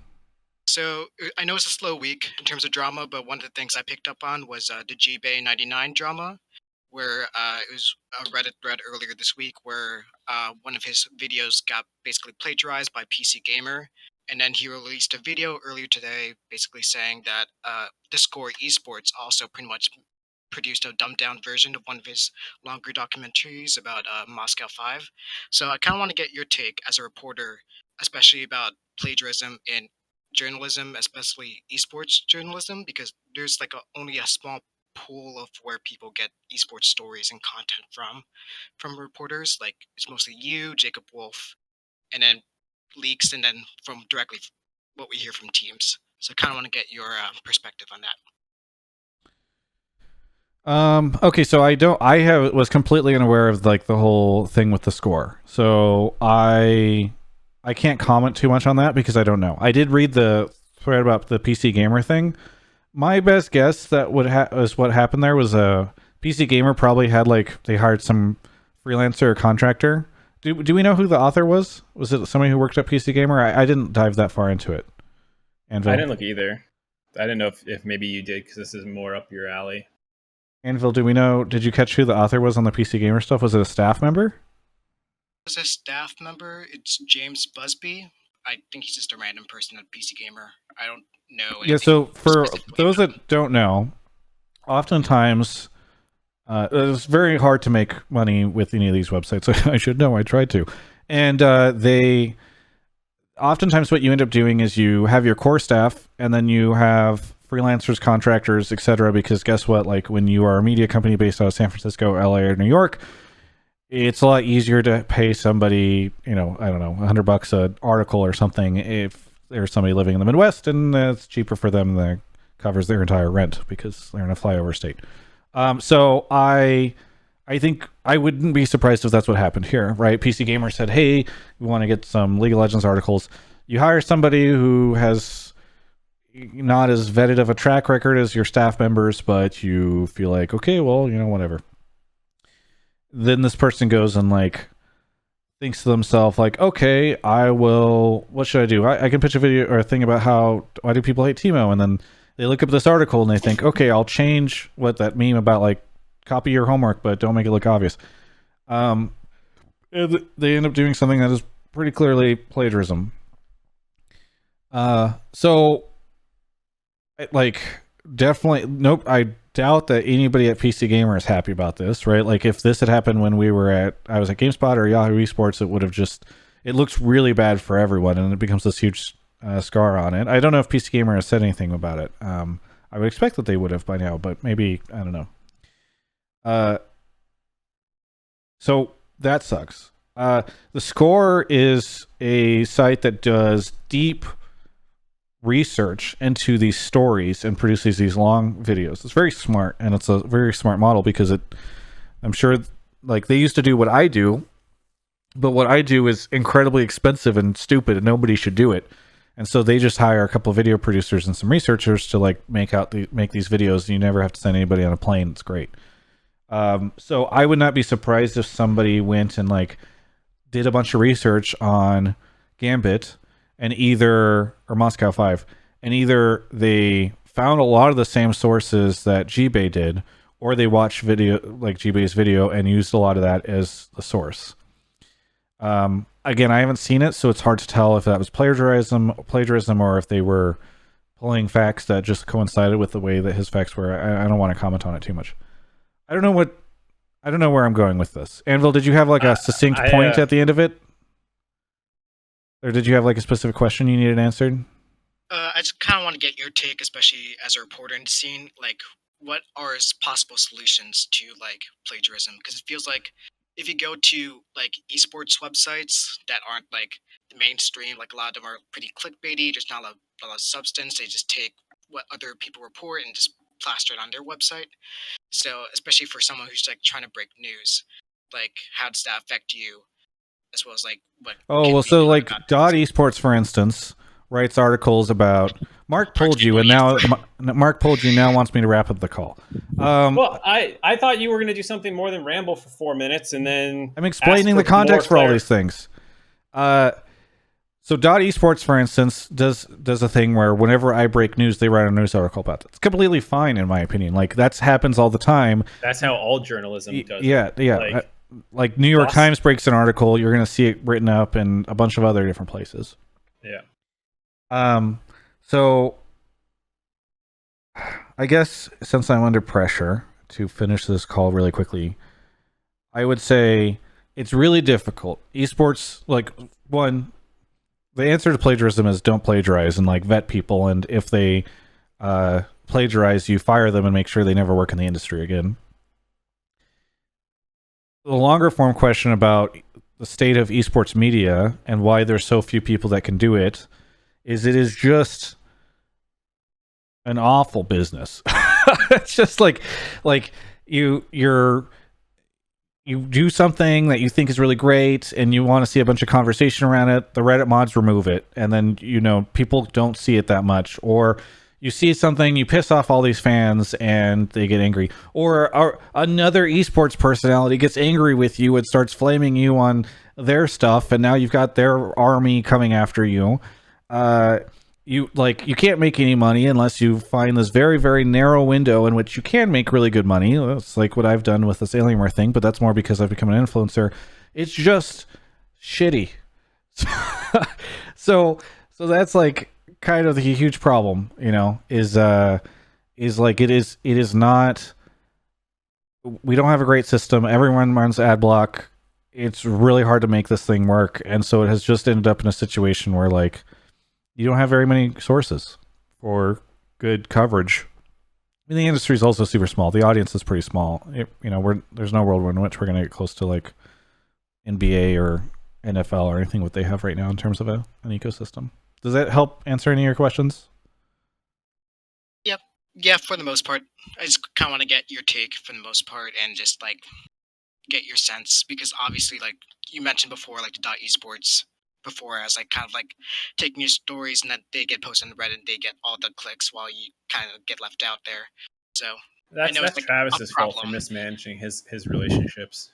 So I know it's a slow week in terms of drama, but one of the things I picked up on was the G-Bay 99 drama, where it was a Reddit thread earlier this week where one of his videos got basically plagiarized by PC Gamer, and then he released a video earlier today basically saying that Discord Esports also pretty much produced a dumbed down version of one of his longer documentaries about Moscow 5. So I kind of want to get your take as a reporter, especially about plagiarism in journalism, especially esports journalism, because there's like only a small pool of where people get esports stories and content from reporters. Like it's mostly you, Jacob Wolf, and then leaks, and then from directly what we hear from teams. So I kind of want to get your perspective on that. Okay, so I was completely unaware of like the whole thing with the score. So I can't comment too much on that because I don't know. I did read the thread about the PC Gamer thing. My best guess that was what happened there was a PC Gamer probably had they hired some freelancer or contractor. Do we know who the author was? Was it somebody who worked at PC Gamer? I didn't dive that far into it. Anvil? I didn't look either. I didn't know if maybe you did because this is more up your alley. Anvil, do we know? Did you catch who the author was on the PC Gamer stuff? Was it a staff member? As a staff member, it's James Busby. I think he's just a random person at PC Gamer. I don't know. Yeah, so for those that don't know, oftentimes it's very hard to make money with any of these websites. I should know. I tried to. And they oftentimes what you end up doing is you have your core staff and then you have freelancers, contractors, etc. Because guess what? Like when you are a media company based out of San Francisco, LA, or New York, it's a lot easier to pay somebody, I don't know, $100 an article or something if there's somebody living in the Midwest, and it's cheaper for them. That covers their entire rent because they're in a flyover state. So I think I wouldn't be surprised if that's what happened here, right? PC Gamer said, hey, we want to get some League of Legends articles. You hire somebody who has not as vetted of a track record as your staff members, but you feel like, okay, well, whatever. Then this person goes and thinks to themselves okay, what should I do? I can pitch a video or a thing about why do people hate Teemo, and then they look up this article and they think, okay, I'll change what that meme about copy your homework but don't make it look obvious. They end up doing something that is pretty clearly plagiarism. So definitely nope, I doubt that anybody at PC Gamer is happy about this, right? If this had happened when I was at GameSpot or Yahoo Esports, it would have it looks really bad for everyone and it becomes this huge scar on it. I don't know if PC Gamer has said anything about it. I would expect that they would have by now, but maybe, I don't know. So that sucks. The Score is a site that does deep research into these stories and produces these long videos. It's very smart, and it's a very smart model because I'm sure they used to do what I do, but what I do is incredibly expensive and stupid and nobody should do it. And so they just hire a couple of video producers and some researchers to make these videos, and you never have to send anybody on a plane. It's great. So I would not be surprised if somebody went and did a bunch of research on Gambit or Moscow 5, and either they found a lot of the same sources that G-Bay did, or they watched G-Bay's video and used a lot of that as the source. Again, I haven't seen it, so it's hard to tell if that was plagiarism, or if they were pulling facts that just coincided with the way that his facts were. I don't want to comment on it too much. I don't know where I'm going with this. Anvil, did you have a succinct point at the end of it? Or did you have a specific question you needed answered? I just kind of want to get your take, especially as a reporter in the scene. What are possible solutions to plagiarism? Because it feels like if you go to like esports websites that aren't like the mainstream, like a lot of them are pretty clickbaity. There's not a lot of substance. They just take what other people report and just plaster it on their website. So especially for someone who's like trying to break news, like how does that affect you, as well as like what? Oh can well, be so done like about Dot it? Esports, for instance, writes articles about Mark pulled you, and now Mark pulled you. Now wants me to wrap up the call. Well, I thought you were going to do something more than ramble for 4 minutes, and then I'm explaining the context for all these things. So Dot Esports, for instance, does a thing where whenever I break news, they write a news article about it. It's completely fine, in my opinion. Like that happens all the time. That's how all journalism does. Yeah. Like New York Times breaks an article, you're going to see it written up in a bunch of other different places. Yeah. So I guess since I'm under pressure to finish this call really quickly, I would say it's really difficult. Esports, like, one, the answer to plagiarism is don't plagiarize and like vet people, and if they plagiarize, you fire them and make sure they never work in the industry again. The longer form question about the state of esports media and why there's so few people that can do it is just an awful business. It's just like you do something that you think is really great and you want to see a bunch of conversation around it. The Reddit mods remove it, and then people don't see it that much. Or you see something, you piss off all these fans and they get angry. Or another esports personality gets angry with you and starts flaming you on their stuff, and now you've got their army coming after you. You can't make any money unless you find this very, very narrow window in which you can make really good money. That's like what I've done with this Alienware thing, but that's more because I've become an influencer. It's just shitty. So that's like kind of the huge problem, is like it is not. We don't have a great system. Everyone runs ad block. It's really hard to make this thing work, and so it has just ended up in a situation where like you don't have very many sources for good coverage. I mean, the industry is also super small. The audience is pretty small. There's no world in which we're going to get close to like NBA or NFL or anything what they have right now in terms of an ecosystem. Does that help answer any of your questions? Yep. Yeah, for the most part. I just kind of want to get your take for the most part and just like get your sense, because obviously, like you mentioned before, like the Dot Esports before, as like kind of like taking your stories and then they get posted on Reddit and they get all the clicks while you kind of get left out there. So that's it's like Travis's fault for mismanaging his relationships.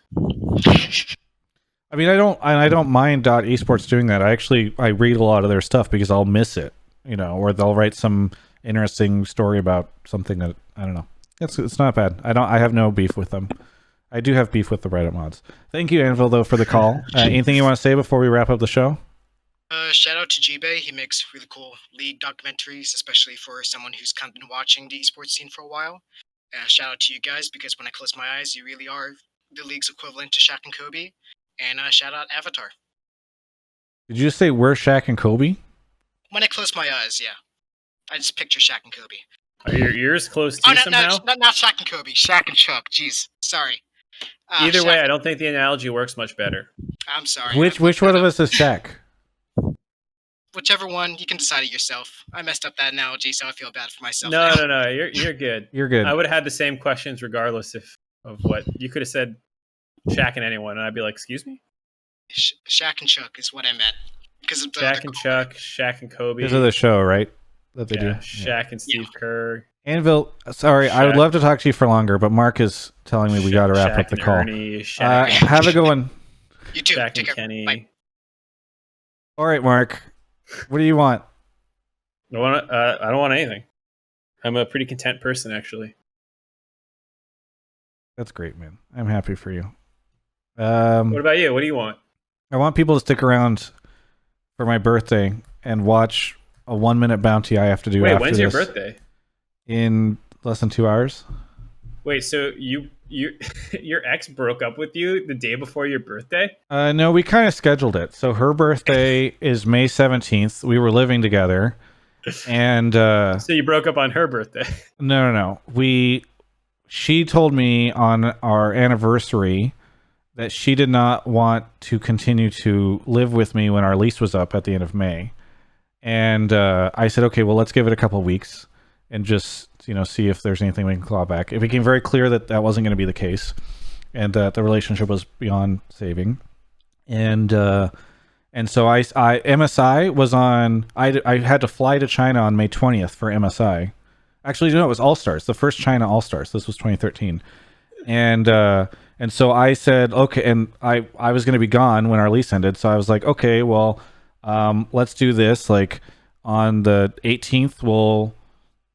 I mean, I don't mind Dot Esports doing that. I read a lot of their stuff because I'll miss it, or they'll write some interesting story about something that I don't know. It's not bad. I have no beef with them. I do have beef with the Reddit mods. Thank you, Anvil, though, for the call. Anything you want to say before we wrap up the show? Shout out to G-Bay. He makes really cool League documentaries, especially for someone who's kind of been watching the esports scene for a while. Shout out to you guys, because when I close my eyes, you really are the League's equivalent to Shaq and Kobe. And shout out Avatar. Did you just say we're Shaq and Kobe? When I close my eyes, yeah. I just picture Shaq and Kobe. Are your ears close too somehow? No, not Shaq and Kobe. Shaq and Chuck. Jeez, sorry. Either way, I don't think the analogy works much better. I'm sorry. Which one of us is Shaq? Whichever one, you can decide it yourself. I messed up that analogy, so I feel bad for myself. No, you're good. You're good. I would have had the same questions regardless of what you could have said. Shaq and anyone, and I'd be like, "Excuse me." Shaq and Chuck is what I meant. Because of Shaq and Chuck, Shaq and Kobe. Because of the show, right? That they do. Shaq and Steve Kerr. Anvil, sorry, I would love to talk to you for longer, but Mark is telling me we got to wrap up the call. Ernie, have a good one. You too. Shaq and Kenny. Bye. All right, Mark. What do you want? I don't want anything. I'm a pretty content person, actually. That's great, man. I'm happy for you. What about you? What do you want? I want people to stick around for my birthday and watch a 1-minute bounty I have to do. Wait, when's your birthday? In less than 2 hours. Wait, so you your ex broke up with you the day before your birthday? No, we kind of scheduled it. So her birthday is May 17th. We were living together, and so you broke up on her birthday? No. She told me on our anniversary that she did not want to continue to live with me when our lease was up at the end of May. And I said, okay, well, let's give it a couple of weeks and just, see if there's anything we can claw back. It became very clear that that wasn't going to be the case and that the relationship was beyond saving. And so MSI was on, I had to fly to China on May 20th for MSI. Actually, no, it was All-Stars, the first China All-Stars. This was 2013. And so I said, okay, and I was going to be gone when our lease ended. So I was like, okay, well, let's do this. Like on the 18th, we'll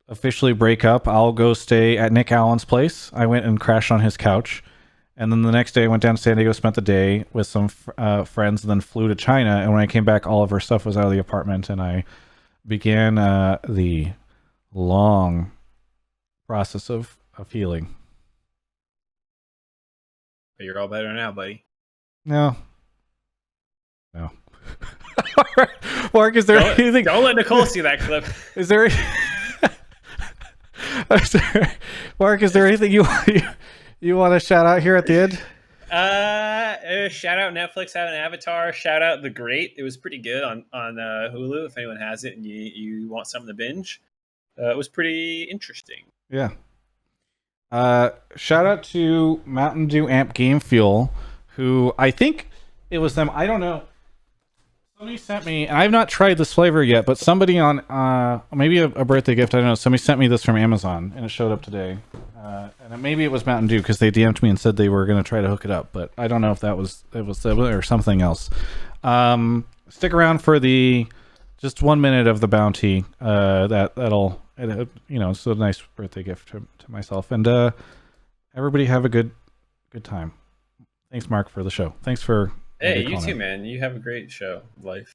officially break up. I'll go stay at Nick Allen's place. I went and crashed on his couch. And then the next day I went down to San Diego, spent the day with some friends, and then flew to China. And when I came back, all of her stuff was out of the apartment, and I began the long process of healing. But you're all better now, buddy. No. Mark, is there anything? Don't let Nicole see that clip. Is there? Mark, is there anything you want to shout out here at the end? Shout out Netflix having Avatar. Shout out The Great. It was pretty good on Hulu. If anyone has it and you want something to binge, it was pretty interesting. Yeah. Shout out to Mountain Dew Amp Game Fuel, who I think it was them. I don't know. Somebody sent me, and I've not tried this flavor yet, but somebody on maybe a birthday gift, I don't know, somebody sent me this from Amazon, and it showed up today. And maybe it was Mountain Dew, because they DM'd me and said they were going to try to hook it up, but I don't know if it was or something else. Stick around for the just 1 minute of the bounty. That'll it's a nice birthday gift to myself, and everybody have a good time. Thanks, Mark, for the show. Thanks for. Hey, you too, man. You have a great show, life.